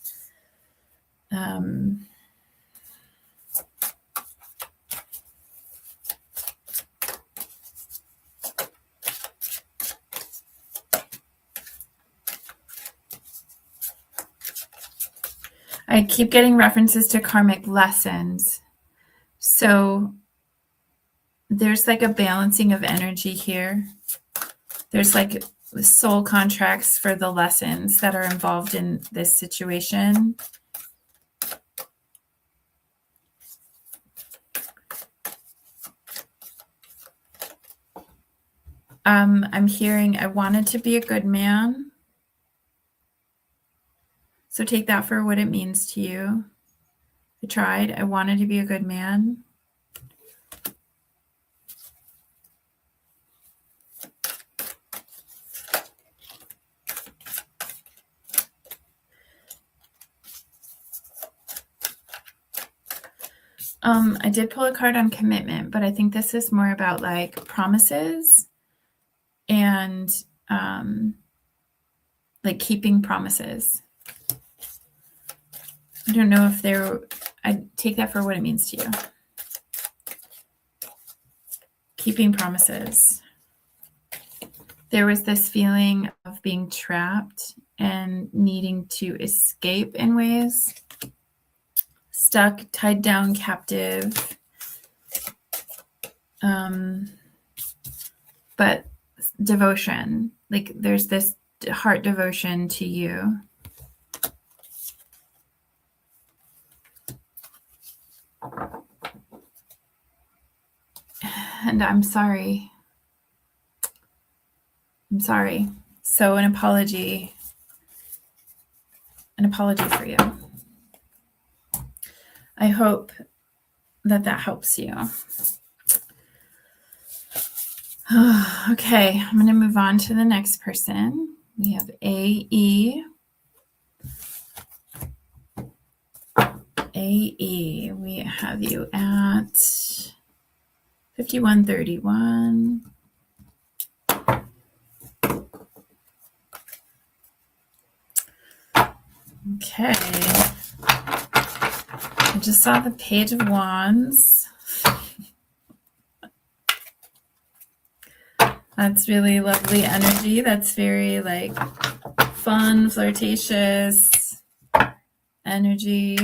I keep getting references to karmic lessons. So there's like a balancing of energy here. There's like soul contracts for the lessons that are involved in this situation. I'm hearing I wanted to be a good man. So take that for what it means to you. I tried. I wanted to be a good man. I did pull a card on commitment, but I think this is more about like promises and like keeping promises. I don't know if I take that for what it means to you. Keeping promises. There was this feeling of being trapped and needing to escape in ways. Stuck, tied down, captive. But devotion, like there's this heart devotion to you. And I'm sorry. I'm sorry. So an apology for you. I hope that helps you. Okay, I'm going to move on to the next person. We have AE. AE, we have you at 5131. Okay. I just saw the Page of Wands. That's really lovely energy. That's very like fun, flirtatious energy.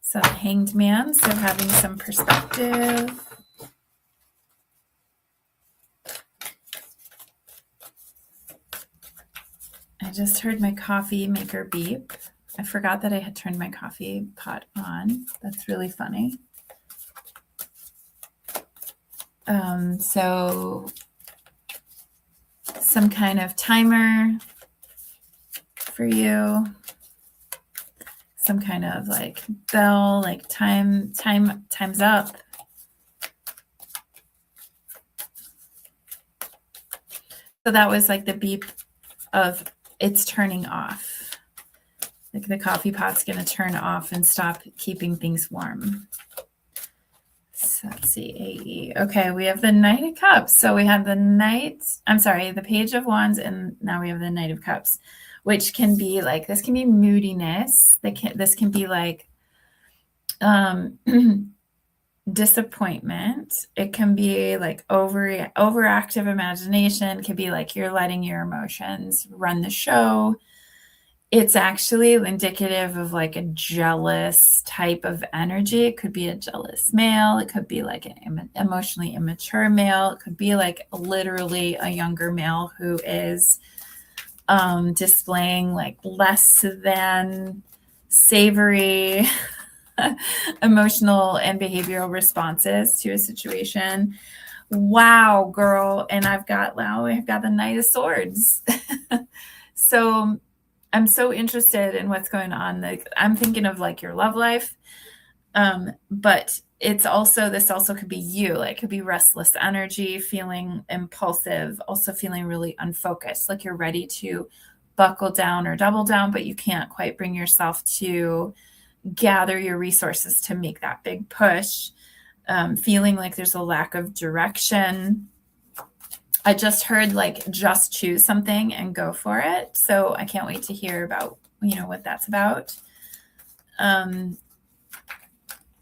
So Hanged Man, so having some perspective. I just heard my coffee maker beep. I forgot that I had turned my coffee pot on. That's really funny. So some kind of timer for you. Some kind of like bell, like time's up. So that was like the beep of it's turning off. Like the coffee pot's going to turn off and stop keeping things warm. So let's see, AE. Okay, we have the Knight of Cups. So we have the Page of Wands, and now we have the Knight of Cups, which can be like, this can be moodiness. This can be like disappointment. It can be like overactive imagination. It can be like you're letting your emotions run the show. It's actually indicative of like a jealous type of energy. It could be a jealous male. It could be like an emotionally immature male. It could be like literally a younger male who is displaying like less than savory emotional and behavioral responses to a situation. Wow, girl. And I've got the Knight of Swords. So I'm so interested in what's going on. Like, I'm thinking of like your love life. But this also could be you. Like, it could be restless energy, feeling impulsive, also feeling really unfocused, like you're ready to buckle down or double down, but you can't quite bring yourself to gather your resources to make that big push. Feeling like there's a lack of direction. I just heard like just choose something and go for it. So I can't wait to hear about, what that's about.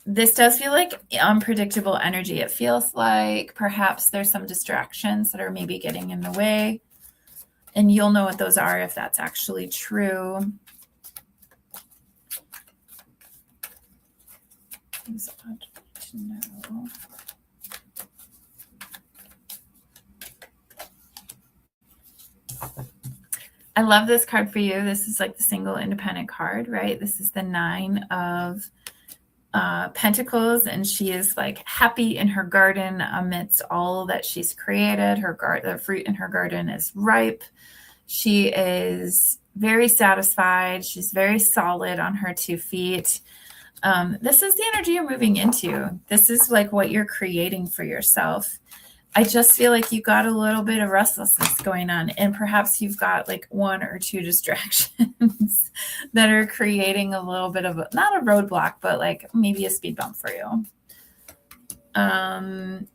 This does feel like unpredictable energy. It feels like perhaps there's some distractions that are maybe getting in the way. And you'll know what those are if that's actually true. It's odd to know. I love this card for you. This is like the single independent card, right? This is the 9 of Pentacles, and she is like happy in her garden amidst all that she's created. The fruit in her garden is ripe. She is very satisfied. She's very solid on her 2 feet. This is the energy you're moving into. This is like what you're creating for yourself. I just feel like you got a little bit of restlessness going on, and perhaps you've got like 1 or 2 distractions that are creating a little bit of not a roadblock, but like maybe a speed bump for you. And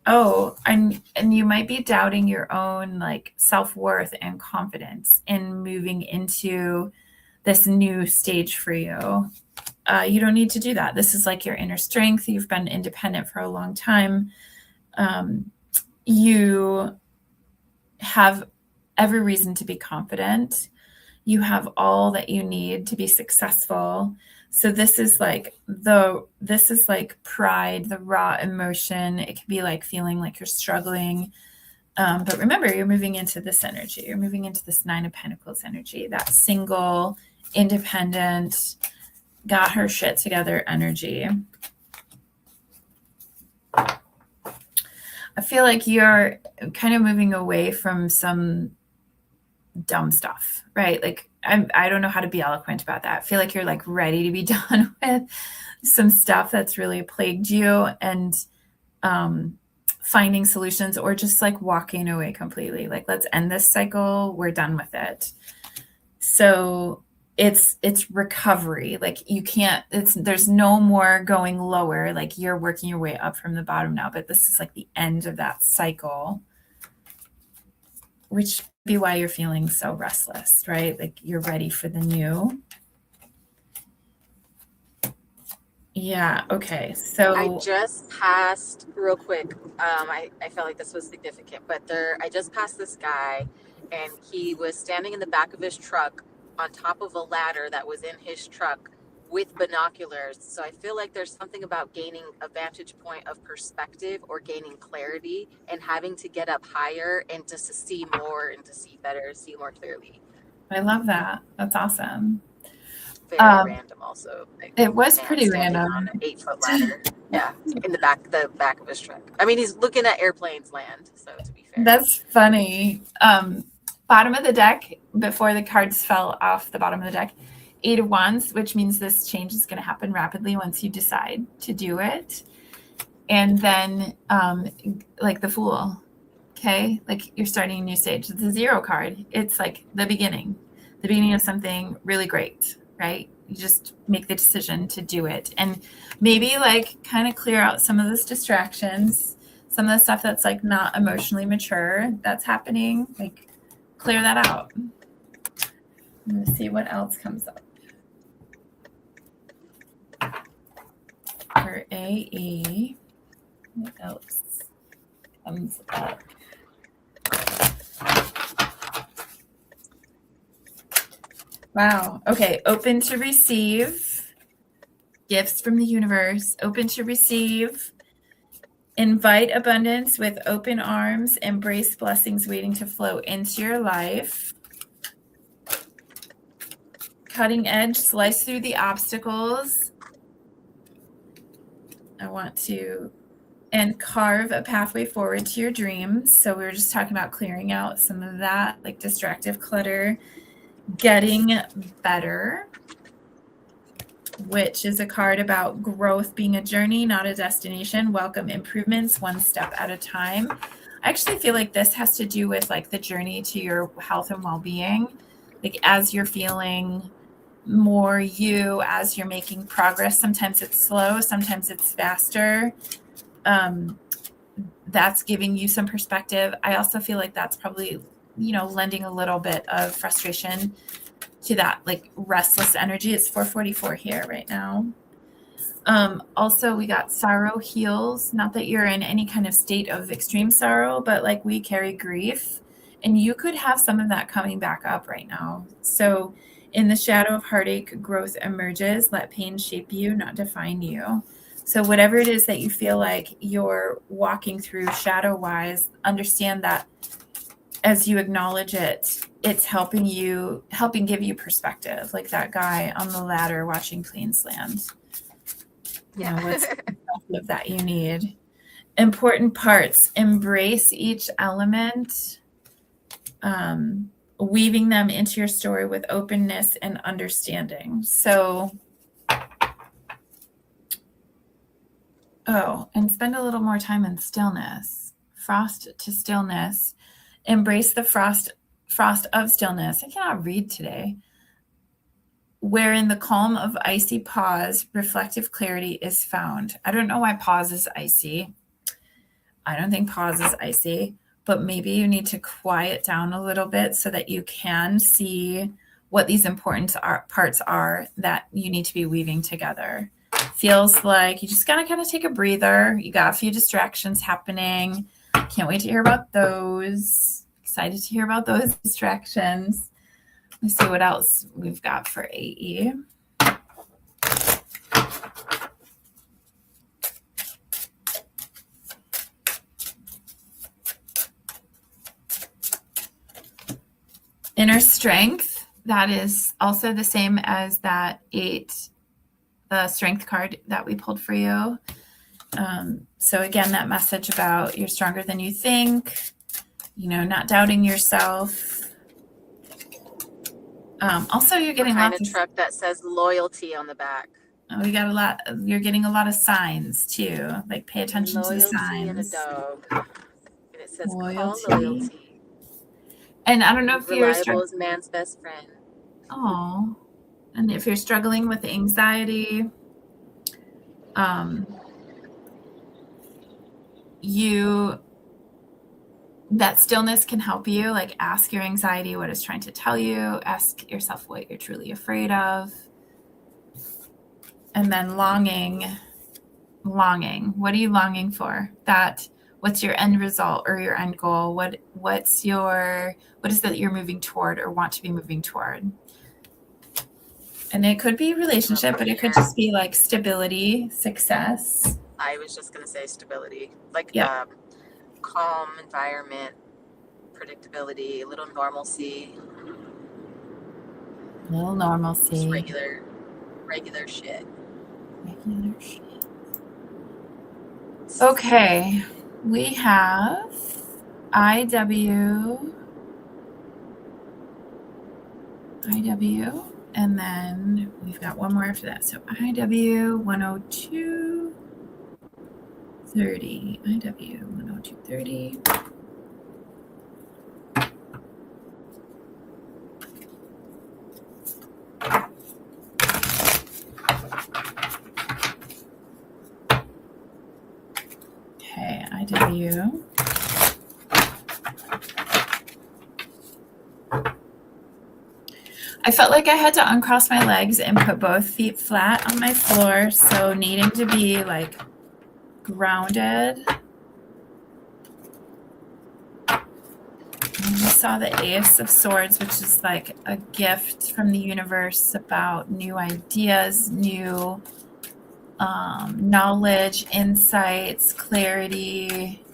you might be doubting your own like self-worth and confidence in moving into this new stage for you. You don't need to do that. This is like your inner strength. You've been independent for a long time. You have every reason to be confident. You have all that you need to be successful. So this is like pride, the raw emotion. It can be like feeling like you're struggling. But remember, you're moving into this energy. You're moving into this 9 of Pentacles energy, that single, independent, got her shit together energy. I feel like you're kind of moving away from some dumb stuff, right? Like I don't know how to be eloquent about that. I feel like you're like ready to be done with some stuff that's really plagued you, and finding solutions, or just like walking away completely. Like, let's end this cycle. We're done with it. So it's recovery. Like you can't, there's no more going lower. Like you're working your way up from the bottom now, but this is like the end of that cycle, which be why you're feeling so restless, right? Like you're ready for the new. Yeah. Okay. So I just passed real quick. I felt like this was significant, but I just passed this guy, and he was standing in the back of his truck on top of a ladder that was in his truck with binoculars. So I feel like there's something about gaining a vantage point of perspective or gaining clarity and having to get up higher and just to see more and to see better, see more clearly. I love that. That's awesome. Very random also. Like, it was pretty random. On an 8-foot ladder. Yeah, in the back of his truck. I mean, he's looking at airplanes land, so to be fair. That's funny. Bottom of the deck, before the cards fell off the bottom of the deck, 8 of Wands, which means this change is going to happen rapidly once you decide to do it. And then like the Fool, okay? Like you're starting a new stage. The 0 card, it's like the beginning of something really great, right? You just make the decision to do it. And maybe like kind of clear out some of those distractions, some of the stuff that's like not emotionally mature that's happening, like clear that out. I'm going to see what else comes up. For AE, what else comes up? Wow. Okay. Open to receive gifts from the universe. Open to receive. Invite abundance with open arms. Embrace blessings waiting to flow into your life. Cutting edge. Slice through the obstacles. I want to, and carve a pathway forward to your dreams. So we were just talking about clearing out some of that, like distractive clutter. Getting better, which is a card about growth being a journey, not a destination. Welcome improvements one step at a time. I actually feel like this has to do with like the journey to your health and well-being. Like as you're feeling more you, as you're making progress, sometimes it's slow, sometimes it's faster. That's giving you some perspective. I also feel like that's probably, lending a little bit of frustration to that like restless energy. It's 4:44 here right now. Also, we got sorrow heals. Not that you're in any kind of state of extreme sorrow, but like we carry grief, and you could have some of that coming back up right now. So in the shadow of heartache, growth emerges. Let pain shape you, not define you. So whatever it is that you feel like you're walking through shadow-wise, understand that as you acknowledge it, it's helping give you perspective, like that guy on the ladder watching planes land. Yeah. What's that you need. Important parts, embrace each element, weaving them into your story with openness and understanding. So, and spend a little more time in stillness. Frost to stillness. Embrace the frost of stillness. I cannot read today. Wherein the calm of icy pause, reflective clarity is found. I don't know why pause is icy. I don't think pause is icy, but maybe you need to quiet down a little bit so that you can see what these important parts are that you need to be weaving together. Feels like you just gotta kind of take a breather. You got a few distractions happening. Can't wait to hear about those. Excited to hear about those distractions. Let's see what else we've got for AE. Inner strength, that is also the same as that 8, the strength card that we pulled for you. So again, that message about you're stronger than you think, not doubting yourself. Also, you're getting lots of truck that says loyalty on the back. We got a lot. You're getting a lot of signs too. Like pay attention loyalty to the signs. And a dog. And it says loyalty. Call loyalty. And I don't know if you're reliable as man's best friend. Oh, and if you're struggling with anxiety, that stillness can help you. Like ask your anxiety what it's trying to tell you. Ask yourself what you're truly afraid of. And then longing. What are you longing for? What's your end result or your end goal? What is it that you're moving toward or want to be moving toward? And it could be relationship, but it could just be like stability, success. I was just going to say stability, like calm environment, predictability, a little normalcy. Just regular shit. Regular shit. Okay, we have IW, and then we've got one more after that. So IW 102 30. IW 102 30. Okay, IW. I felt like I had to uncross my legs and put both feet flat on my floor, so needing to be like grounded. And we saw the Ace of Swords, which is like a gift from the universe about new ideas, new knowledge, insights, clarity.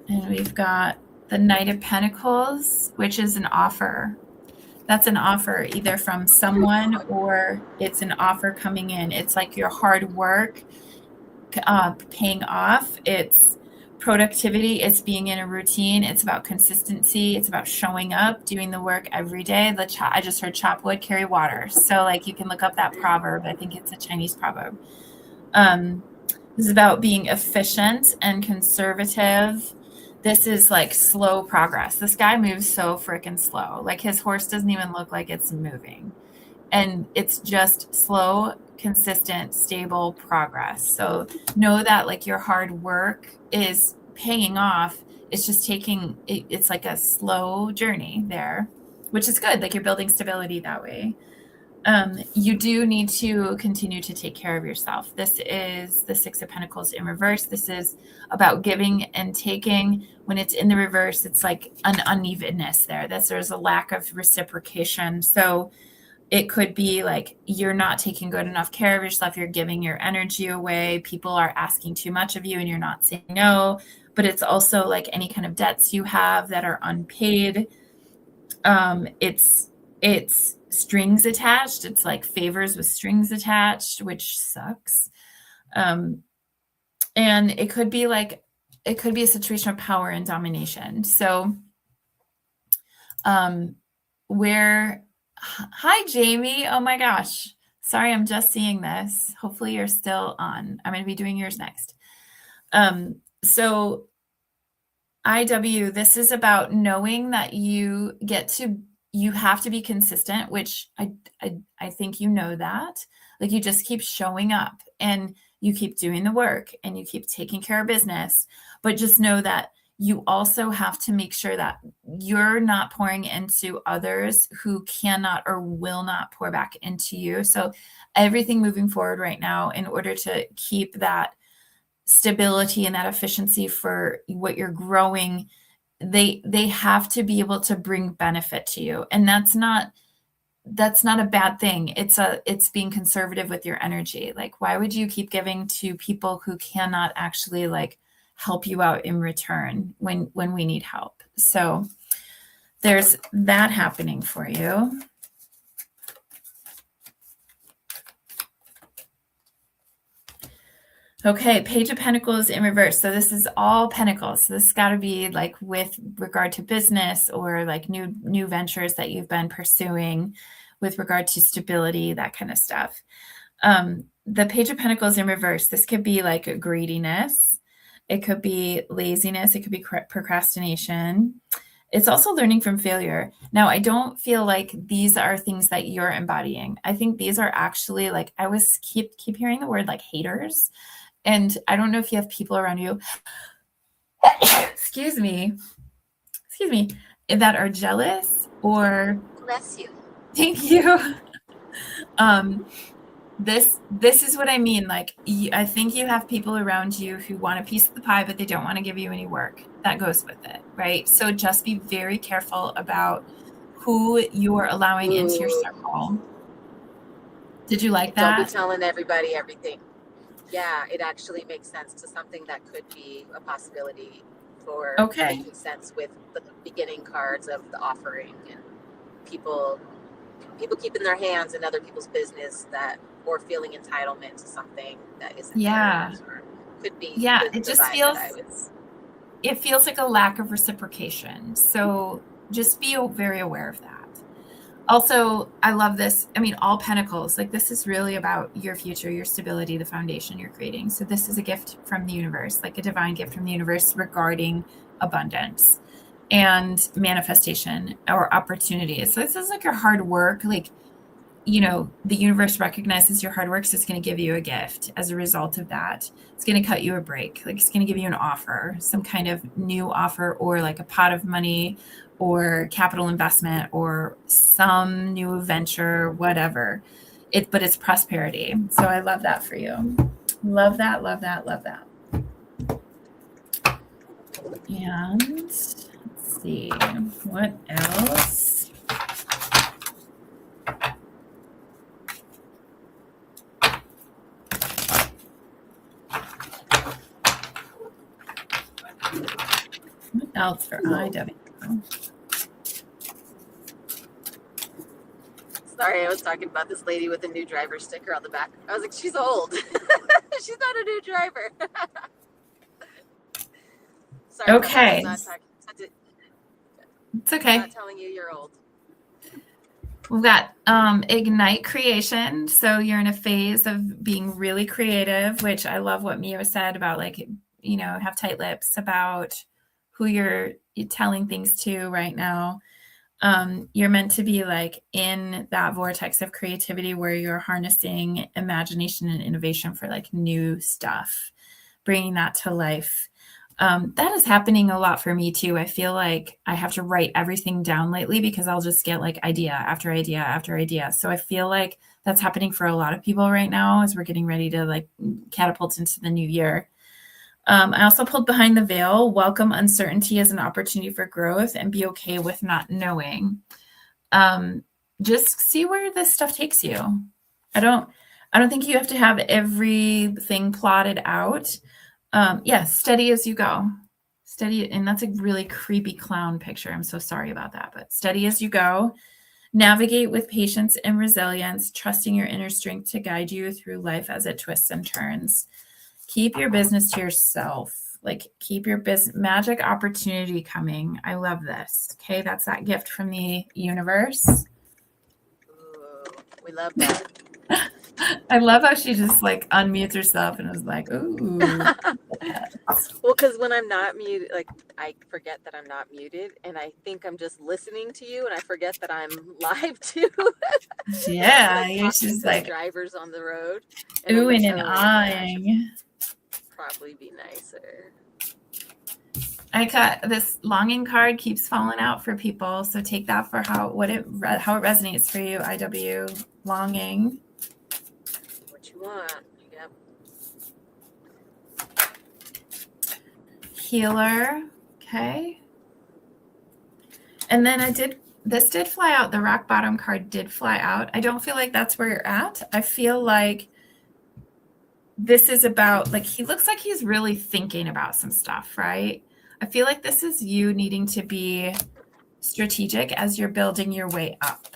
And we've got the Knight of Pentacles, which is an offer. That's an offer either from someone or it's an offer coming in. It's like your hard work paying off. It's productivity. It's being in a routine. It's about consistency. It's about showing up, doing the work every day. I just heard chop wood, carry water. So like you can look up that proverb. I think it's a Chinese proverb. This is about being efficient and conservative. This is like slow progress. This guy moves so freaking slow. Like his horse doesn't even look like it's moving. And it's just slow, consistent, stable progress. So know that like your hard work is paying off. It's just it's like a slow journey there, which is good. Like you're building stability that way. You do need to continue to take care of yourself. This is the Six of Pentacles in reverse. This is about giving and taking. When it's in the reverse, it's like an unevenness there. There's a lack of reciprocation. So it could be like you're not taking good enough care of yourself. You're giving your energy away. People are asking too much of you and you're not saying no. But it's also like any kind of debts you have that are unpaid. it's strings attached. It's like favors with strings attached, which sucks. And it could be a situation of power and domination. So, hi, Jamie. Oh my gosh. Sorry, I'm just seeing this. Hopefully you're still on. I'm going to be doing yours next. So IW, this is about knowing that you have to be consistent, which I think you know that. Like, you just keep showing up and you keep doing the work and you keep taking care of business, but just know that you also have to make sure that you're not pouring into others who cannot or will not pour back into you. So everything moving forward right now, in order to keep that stability and that efficiency for what you're growing, they have to be able to bring benefit to you. And that's not a bad thing. It's being conservative with your energy. Like, why would you keep giving to people who cannot actually like help you out in return when we need help? So there's that happening for you. Okay, Page of Pentacles in reverse. So this is all Pentacles. So this has got to be like with regard to business or like new ventures that you've been pursuing with regard to stability, that kind of stuff. The Page of Pentacles in reverse, this could be like greediness. It could be laziness. It could be procrastination. It's also learning from failure. Now, I don't feel like these are things that you're embodying. I think these are actually like, I was keep hearing the word like haters. And I don't know if you have people around you, excuse me, that are jealous or... Bless you. Thank you. This is what I mean. Like, I think you have people around you who want a piece of the pie, but they don't want to give you any work. That goes with it, right? So just be very careful about who you are allowing into your circle. Did you like that? Don't be telling everybody everything. Yeah, it actually makes sense to something that could be a possibility for making sense with the beginning cards of the offering, and people keeping their hands in other people's business, that, or feeling entitlement to something that isn't theirs, or could be. Yeah, it just feels like a lack of reciprocation. So just be very aware of that. Also, I love this. I mean, all Pentacles, like, this is really about your future, your stability, the foundation you're creating. So this is a gift from the universe, like a divine gift from the universe regarding abundance and manifestation or opportunities. So this is like your hard work. Like, you know, the universe recognizes your hard work, so it's going to give you a gift as a result of that. It's going to cut you a break. Like, it's going to give you an offer, some kind of new offer, or like a pot of money or capital investment or some new venture, whatever. But it's prosperity. So I love that for you. Love that, love that, love that. And let's see, what else? What else for IW? Sorry, I was talking about this lady with a new driver sticker on the back. I was like, she's old. She's not a new driver. Sorry. Okay. It's okay. I'm not telling you you're old. We've got Ignite Creation. So you're in a phase of being really creative, which I love what Mio said about, like, you know, have tight lips about who you're telling things to right now. You're meant to be like in that vortex of creativity where you're harnessing imagination and innovation for like new stuff, bringing that to life. That is happening a lot for me too. I feel like I have to write everything down lately because I'll just get like idea after idea after idea. So I feel like that's happening for a lot of people right now as we're getting ready to like catapult into the new year. I also pulled Behind the Veil. Welcome uncertainty as an opportunity for growth and be okay with not knowing. Just see where this stuff takes you. I don't think you have to have everything plotted out. Steady as you go. Steady, and that's a really creepy clown picture. I'm so sorry about that, but steady as you go. Navigate with patience and resilience, trusting your inner strength to guide you through life as it twists and turns. Keep your business to yourself. Like, keep your magic opportunity coming. I love this. Okay, that's that gift from the universe. Ooh, we love that. I love how she just like unmutes herself and is like, ooh. Well, because when I'm not muted, like I forget that I'm not muted, and I think I'm just listening to you, and I forget that I'm live too. Yeah, like you're just like drivers on the road. And oohing and eyeing. Probably be nicer. I got this longing card keeps falling out for people, so take that for how it resonates for you. IW longing. What you want? Yep. Healer. Okay. And then this did fly out. The rock bottom card did fly out. I don't feel like that's where you're at. I feel like this is about, like, he looks like he's really thinking about some stuff, right? I feel like this is you needing to be strategic as you're building your way up.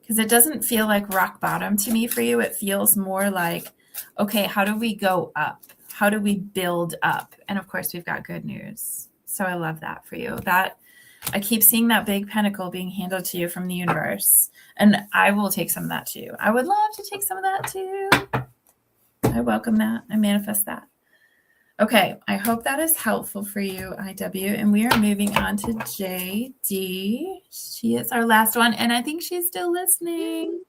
Because it doesn't feel like rock bottom to me for you. It feels more like, okay, how do we go up? How do we build up? And of course, we've got good news. So I love that for you. That I keep seeing that big pentacle being handed to you from the universe. And I will take some of that too. I would love to take some of that too. I welcome that. I manifest that. Okay, I hope that is helpful for you, IW. And we are moving on to JD. She is our last one, and I think she's still listening.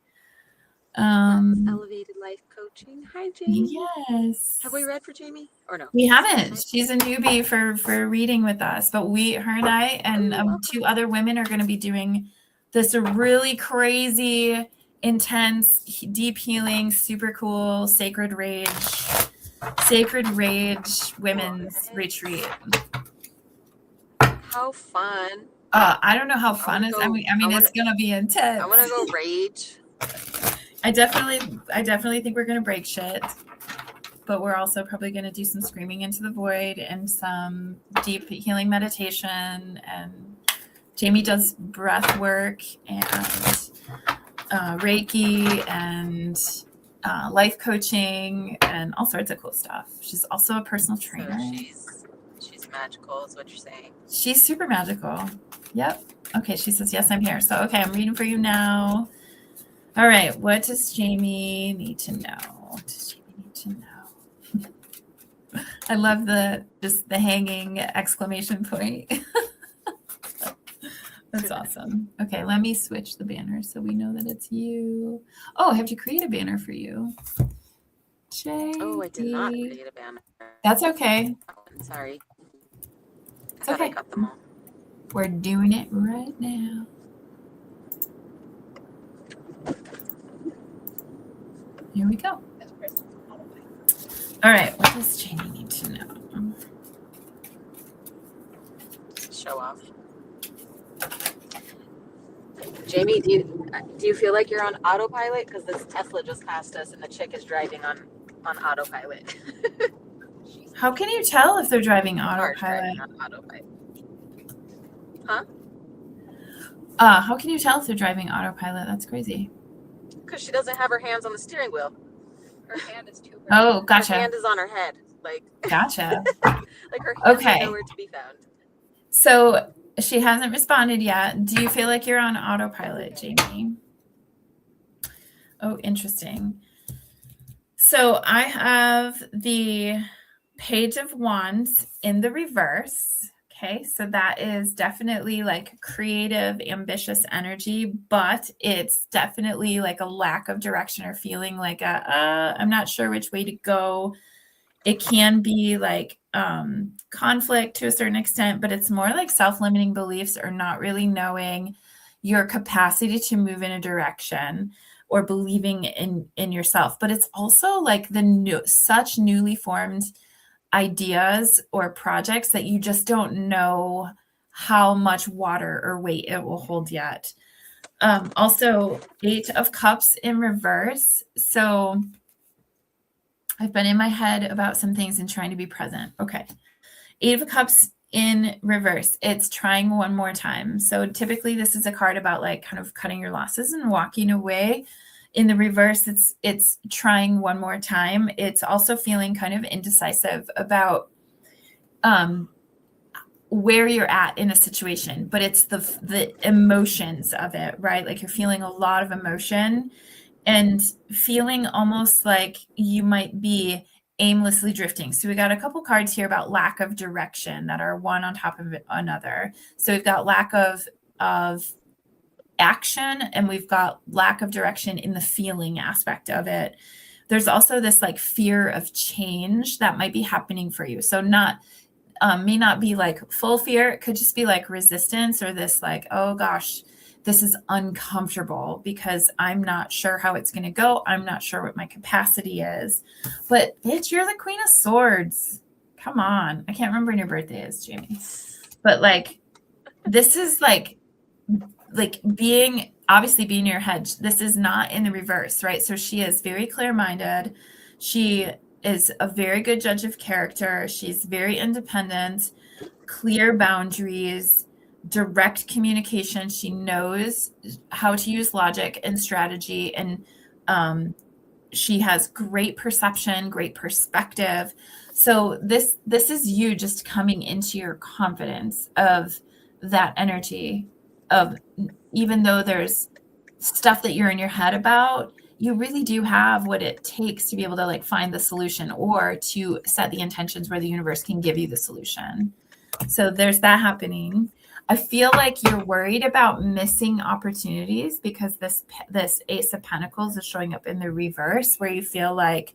Elevated Life Coaching. Hi, Jamie. Yes. Have we read for Jamie or no? We haven't. She's a newbie for reading with us, but her and I and two other women are going to be doing this really crazy, intense, deep healing, super cool, Sacred Rage women's retreat. How fun. I don't know how fun is. I mean, it's going to be intense. I want to go rage. I definitely think we're going to break shit, but we're also probably going to do some screaming into the void and some deep healing meditation. And Jamie does breath work and Reiki and life coaching and all sorts of cool stuff. She's also a personal trainer. So she's magical is what you're saying. She's super magical. Yep. Okay, she says, yes, I'm here. So, okay, I'm reading for you now. All right, what does Jamie need to know? I love the hanging exclamation point. That's awesome. Okay, let me switch the banner so we know that it's you. Oh, I have to create a banner for you. Oh, I did not create a banner. That's okay. Sorry. It's okay. I got them all. We're doing it right now. Here we go. All right, what does Jamie need to know? Show off. Jamie, do you feel like you're on autopilot? Because this Tesla just passed us and the chick is driving on autopilot. How can you tell if they're driving autopilot? Huh? How can you tell if they're driving autopilot? That's crazy. Because she doesn't have her hands on the steering wheel. Her hand is too. Oh, gotcha. Her hand is on her head. Like. Gotcha. Like her hands are nowhere to be found. So she hasn't responded yet. Do you feel like you're on autopilot, Jamie? Oh, interesting. So I have the Page of Wands in the reverse. Okay, so that is definitely like creative, ambitious energy, but it's definitely like a lack of direction or feeling like I'm not sure which way to go. It can be like conflict to a certain extent, but it's more like self-limiting beliefs or not really knowing your capacity to move in a direction or believing in yourself. But it's also like such newly formed ideas or projects that you just don't know how much water or weight it will hold yet. Also, 8 of Cups in reverse. So I've been in my head about some things and trying to be present. Okay. 8 of Cups in reverse, it's trying one more time. So typically this is a card about like kind of cutting your losses and walking away. In the reverse, it's trying one more time. It's also feeling kind of indecisive about where you're at in a situation, but it's the emotions of it, right? Like you're feeling a lot of emotion and feeling almost like you might be aimlessly drifting. So we got a couple cards here about lack of direction that are one on top of another. So we've got lack of action, and we've got lack of direction in the feeling aspect of it. There's also this like fear of change that might be happening for you. So not may not be like full fear. It could just be like resistance or this like, oh gosh, this is uncomfortable because I'm not sure how it's going to go. I'm not sure what my capacity is. But bitch, you're the Queen of Swords. Come on. I can't remember when your birthday is, Jamie. But like, this is like being in your head. This is not in the reverse, right? So she is very clear-minded. She is a very good judge of character. She's very independent, clear boundaries, direct communication. She knows how to use logic and strategy, and she has great perception, great perspective. So this is you just coming into your confidence of that energy of, even though there's stuff that you're in your head about, you really do have what it takes to be able to like find the solution or to set the intentions where the universe can give you the solution. So there's that happening. I feel like you're worried about missing opportunities because this Ace of Pentacles is showing up in the reverse, where you feel like,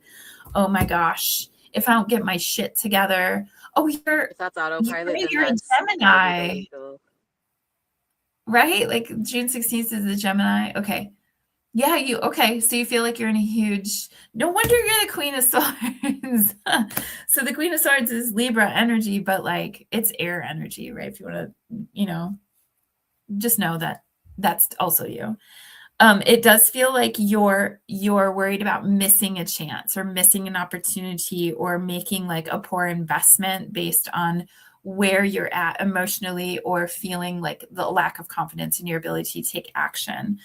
oh my gosh, if I don't get my shit together. Oh, if that's autopilot, you're a Gemini, right? Like June 16th is the Gemini. Okay. Yeah, okay. So you feel like you're in a huge, no wonder you're the Queen of Swords. So the Queen of Swords is Libra energy, but like it's air energy, right? If you want to, just know that that's also you. It does feel like you're worried about missing a chance or missing an opportunity or making like a poor investment based on where you're at emotionally, or feeling like the lack of confidence in your ability to take action.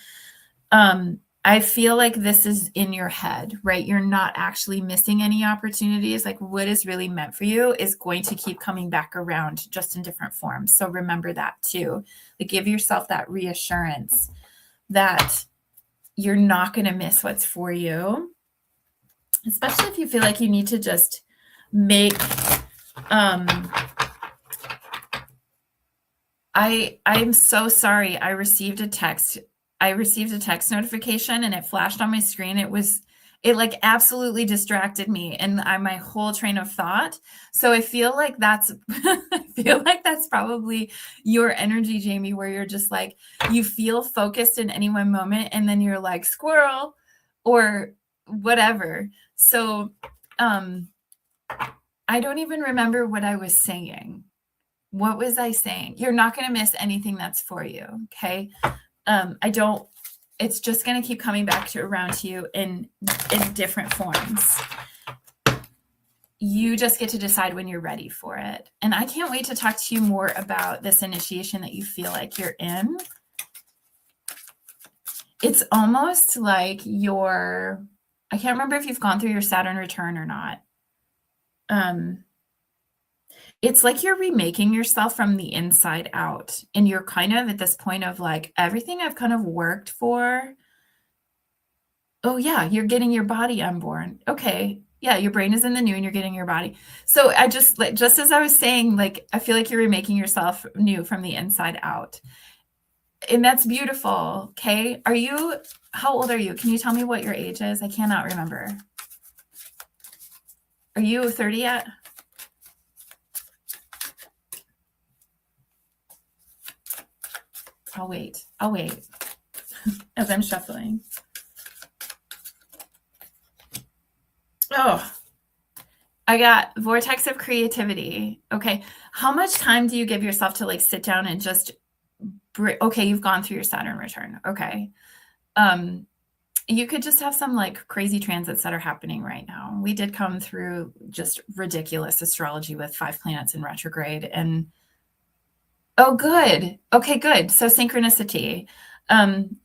I feel like this is in your head, right? You're not actually missing any opportunities. Like what is really meant for you is going to keep coming back around, just in different forms. So remember that too. Like give yourself that reassurance that you're not going to miss what's for you, especially if you feel like you need to just make, I'm so sorry. I received a text notification and it flashed on my screen. It like absolutely distracted me and my whole train of thought. So I feel like that's probably your energy, Jamie, where you're just like, you feel focused in any one moment and then you're like squirrel or whatever. So I don't even remember what I was saying. What was I saying? You're not going to miss anything that's for you. Okay. It's just going to keep coming back around to you in different forms. You just get to decide when you're ready for it. And I can't wait to talk to you more about this initiation that you feel like you're in. It's almost like I can't remember if you've gone through your Saturn return or not. It's like you're remaking yourself from the inside out. And you're kind of at this point of like, everything I've kind of worked for. Oh yeah, you're getting your body unborn. Okay. Yeah, your brain is in the new and you're getting your body. So I just as I was saying, like, I feel like you're remaking yourself new from the inside out. And that's beautiful. Okay. How old are you? Can you tell me what your age is? I cannot remember. Are you 30 yet? I'll wait as I'm shuffling. Oh, I got vortex of creativity. Okay. How much time do you give yourself to like sit down and just, okay, you've gone through your Saturn return. Okay. You could just have some like crazy transits that are happening right now. We did come through just ridiculous astrology with 5 planets in retrograde, and Oh, good. Okay, good. So synchronicity.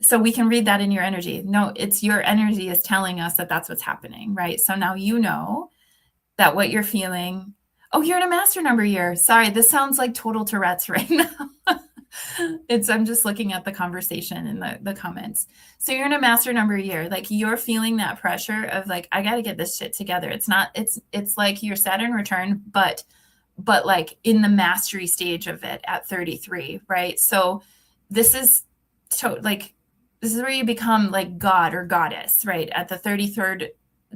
So we can read that in your energy. No, it's your energy is telling us that that's what's happening, right? So now you know that what you're feeling. Oh, you're in a master number year. Sorry, this sounds like total Tourette's right now. I'm just looking at the conversation in the comments. So you're in a master number year. Like you're feeling that pressure of like, I got to get this shit together. It's like your Saturn return, but like in the mastery stage of it at 33, right? So this is like, this is where you become like God or goddess, right? At the 33rd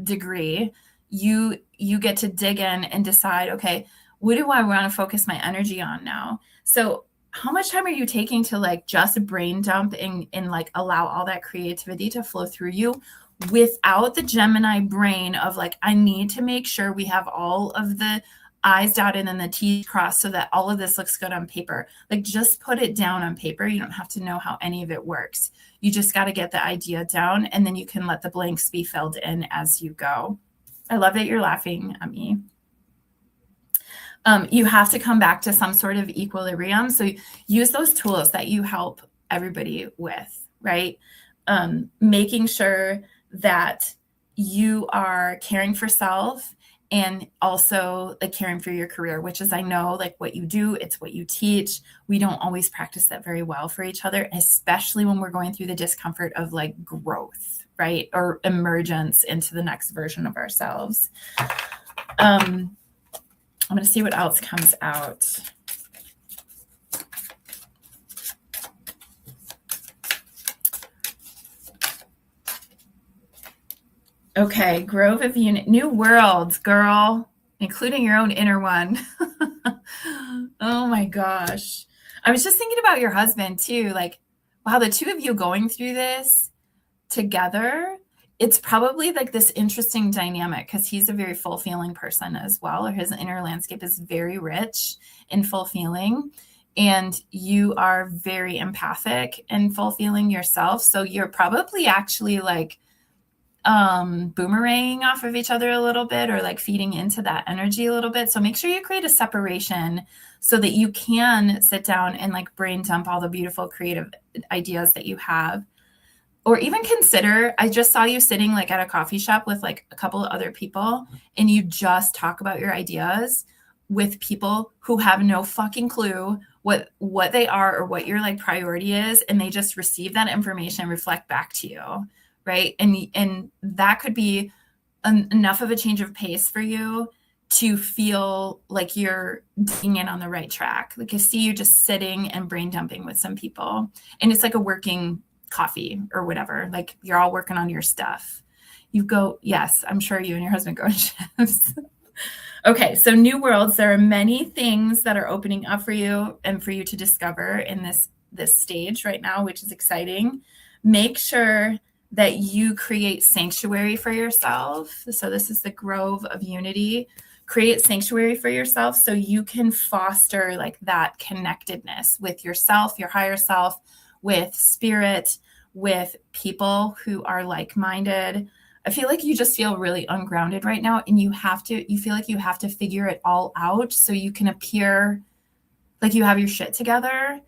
degree, you get to dig in and decide, okay, what do I want to focus my energy on now? So how much time are you taking to like just brain dump and like allow all that creativity to flow through you without the Gemini brain of like, I need to make sure we have all of the I's dotted and the T's crossed so that all of this looks good on paper. Like just put it down on paper. You don't have to know how any of it works. You just got to get the idea down and then you can let the blanks be filled in as you go. I love that you're laughing at me. You have to come back to some sort of equilibrium. So use those tools that you help everybody with, right? Making sure that you are caring for self and also like caring for your career, which is, I know like what you do, it's what you teach. We don't always practice that very well for each other, especially when we're going through the discomfort of like growth, right? Or emergence into the next version of ourselves. I'm going to see what else comes out. Okay, Grove of Unity, new worlds, girl, including your own inner one. Oh my gosh. I was just thinking about your husband too. Like, wow, the two of you going through this together, it's probably like this interesting dynamic because he's a very full feeling person as well, or his inner landscape is very rich in full feeling. And you are very empathic and full feeling yourself. So you're probably actually like boomeranging off of each other a little bit or like feeding into that energy a little bit. So make sure you create a separation so that you can sit down and like brain dump all the beautiful creative ideas that you have. Or even consider, I just saw you sitting like at a coffee shop with like a couple of other people and you just talk about your ideas with people who have no fucking clue what they are or what your like priority is, and they just receive that information and reflect back to you, right? And that could be enough of a change of pace for you to feel like you're digging in on the right track. Like I see you just sitting and brain dumping with some people, and it's like a working coffee or whatever. Like you're all working on your stuff. You go, yes, I'm sure you and your husband go to shifts. Okay, so new worlds. There are many things that are opening up for you and for you to discover in this stage right now, which is exciting. Make sure that you create sanctuary for yourself. So this is the Grove of Unity. Create sanctuary for yourself so you can foster like that connectedness with yourself, your higher self, with spirit, with people who are like-minded. I feel like you just feel really ungrounded right now, and you feel like you have to figure it all out so you can appear like you have your shit together,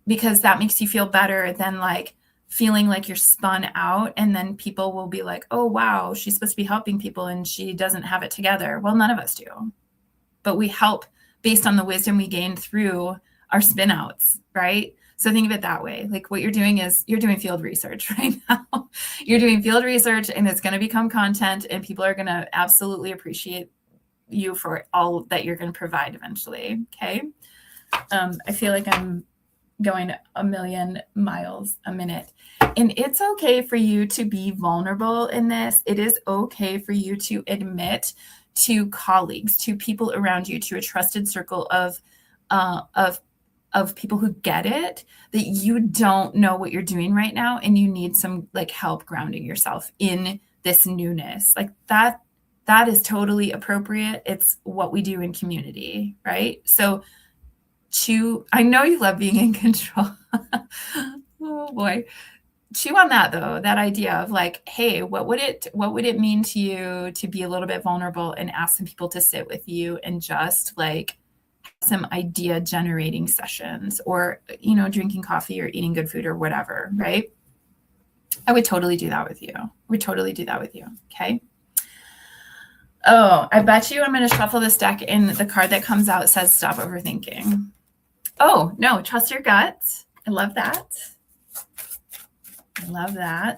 because that makes you feel better than like feeling like you're spun out. And then people will be like, oh, wow, she's supposed to be helping people and she doesn't have it together. Well, none of us do, but we help based on the wisdom we gained through our spin outs, right? So think of it that way. Like what you're doing is you're doing field research right now. You're doing field research and it's going to become content, and people are going to absolutely appreciate you for all that you're going to provide eventually. Okay. I feel like I'm going a million miles a minute. And it's okay for you to be vulnerable in this. It is okay for you to admit to colleagues, to people around you, to a trusted circle of people who get it, that you don't know what you're doing right now and you need some like help grounding yourself in this newness. Like that is totally appropriate. It's what we do in community, right? So I know you love being in control. Oh boy. Chew on that though, that idea of like, hey, what would it mean to you to be a little bit vulnerable and ask some people to sit with you and just like some idea generating sessions, or, you know, drinking coffee or eating good food or whatever, right? I would totally do that with you. Okay. Oh, I bet you I'm going to shuffle this deck and the card that comes out says stop overthinking. Oh, no, trust your gut. I love that.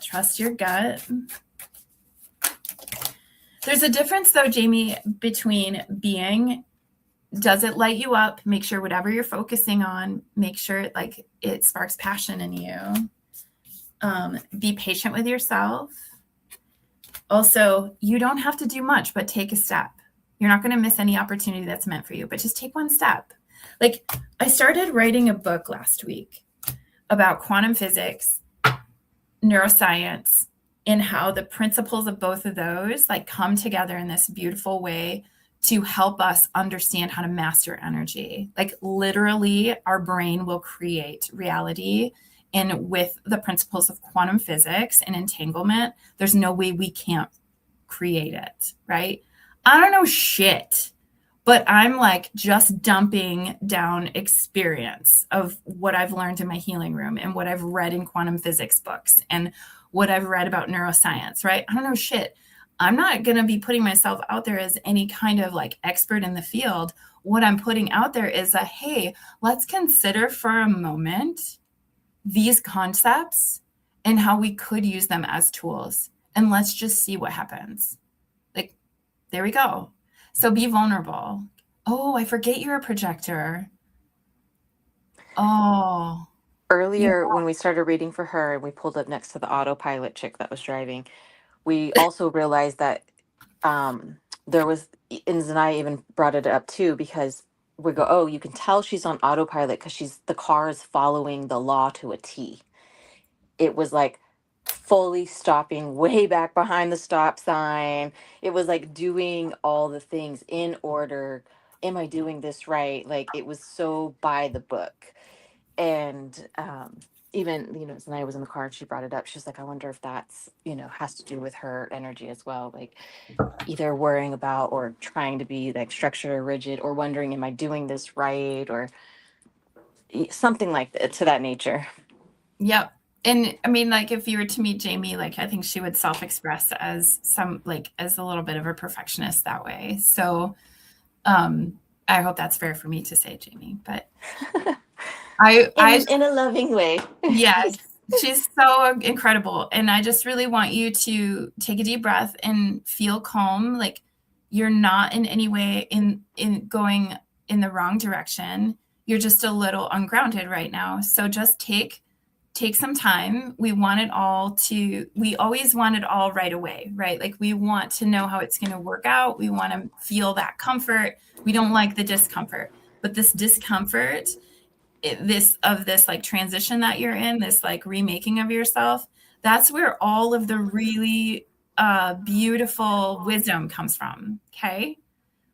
Trust your gut. There's a difference, though, Jamie, between being, does it light you up? Make sure whatever you're focusing on, make sure like it sparks passion in you. Be patient with yourself. Also, you don't have to do much, but take a step. You're not going to miss any opportunity that's meant for you, but just take one step. Like, I started writing a book last week about quantum physics, neuroscience, and how the principles of both of those like come together in this beautiful way to help us understand how to master energy. Like, literally, our brain will create reality. And with the principles of quantum physics and entanglement, there's no way we can't create it, right? I don't know shit, but I'm like just dumping down experience of what I've learned in my healing room and what I've read in quantum physics books and what I've read about neuroscience, right? I don't know shit. I'm not going to be putting myself out there as any kind of like expert in the field. What I'm putting out there is hey, let's consider for a moment these concepts and how we could use them as tools. And let's just see what happens. Like, there we go. So be vulnerable. Oh, I forget you're a projector. Oh. Earlier, when we started reading for her and we pulled up next to the autopilot chick that was driving, we also realized that there was, and Zanaya even brought it up too, because we go, oh, you can tell she's on autopilot because the car is following the law to a T. It was like fully stopping way back behind the stop sign. It was like doing all the things in order. Am I doing this right? Like, it was so by the book. And even, Zanaya was in the car and she brought it up. She's like, I wonder if that's, has to do with her energy as well. Like, either worrying about or trying to be like structured or rigid, or wondering, am I doing this right? Or something like that, to that nature. Yep. And I mean, like, if you were to meet Jamie, like, I think she would self-express as as a little bit of a perfectionist that way. So I hope that's fair for me to say, Jamie, but in a loving way. Yes, she's so incredible. And I just really want you to take a deep breath and feel calm. Like, you're not in any way in going in the wrong direction. You're just a little ungrounded right now. So just take some time. We always want it all right away, right? Like, we want to know how it's going to work out. We want to feel that comfort. We don't like the discomfort, but this discomfort, this like transition that you're in, this like remaking of yourself, that's where all of the really beautiful wisdom comes from. Okay.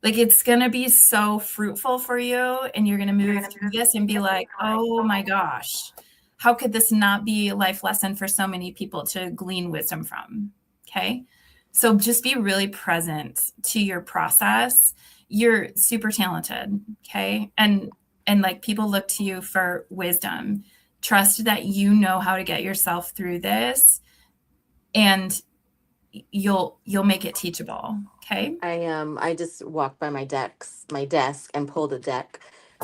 Like, it's going to be so fruitful for you, and you're going to move through this and be like, oh my gosh, how could this not be a life lesson for so many people to glean wisdom from? Okay. So just be really present to your process. You're super talented. Okay. And like, people look to you for wisdom. Trust that you know how to get yourself through this, and you'll make it teachable. Okay. I just walked by my desk and pulled a deck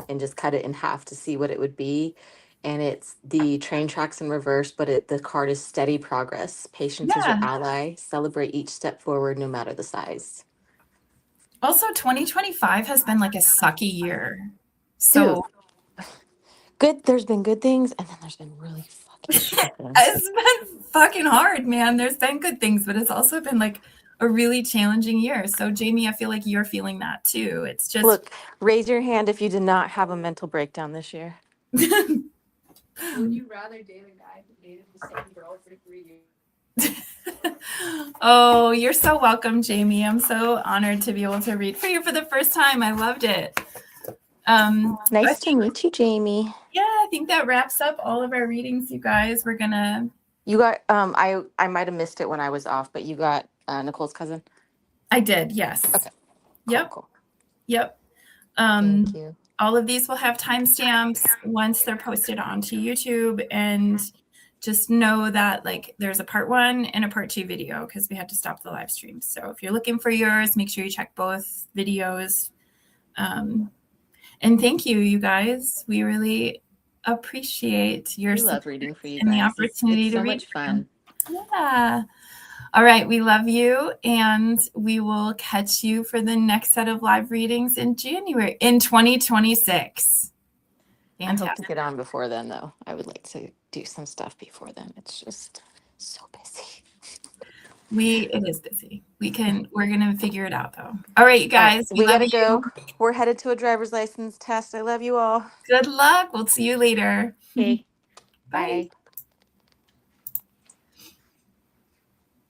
and just cut it in half to see what it would be. And it's the train tracks in reverse, but the card is steady progress. Patience is your ally. Celebrate each step forward, no matter the size. Also, 2025 has been like a sucky year. So good. There's been good things, and then there's been really fucking shit things. It's been fucking hard, man. There's been good things, but it's also been like a really challenging year. So, Jamie, I feel like you're feeling that too. It's just, look, raise your hand if you did not have a mental breakdown this year. Would you rather date a guy who dated the same girl for 3 years? Oh, you're so welcome, Jamie. I'm so honored to be able to read for you for the first time. I loved it. Nice to meet you, Jamie. Yeah, I think that wraps up all of our readings, you guys. We're gonna. You got I might have missed it when I was off, but you got Nicole's cousin. I did, yes. Okay. Yep. Cool. Yep. Thank you. all of these will have timestamps once they're posted onto YouTube, and just know that like there's a part 1 and a part 2 video because we had to stop the live stream. So if you're looking for yours, make sure you check both videos. And thank you, you guys. We really appreciate your We support love reading for you and the guys. opportunity It's to so read. much fun. Yeah. All right. We love you. And we will catch you for the next set of live readings in 2026. I hope to Fantastic. get on before then, though. I would like to do some stuff before then. It's just so busy. It is busy. We're going to figure it out though. All right, you guys. We love gotta you. go. We're headed to a driver's license test. I love you all. Good luck. We'll see you later. Okay. Bye.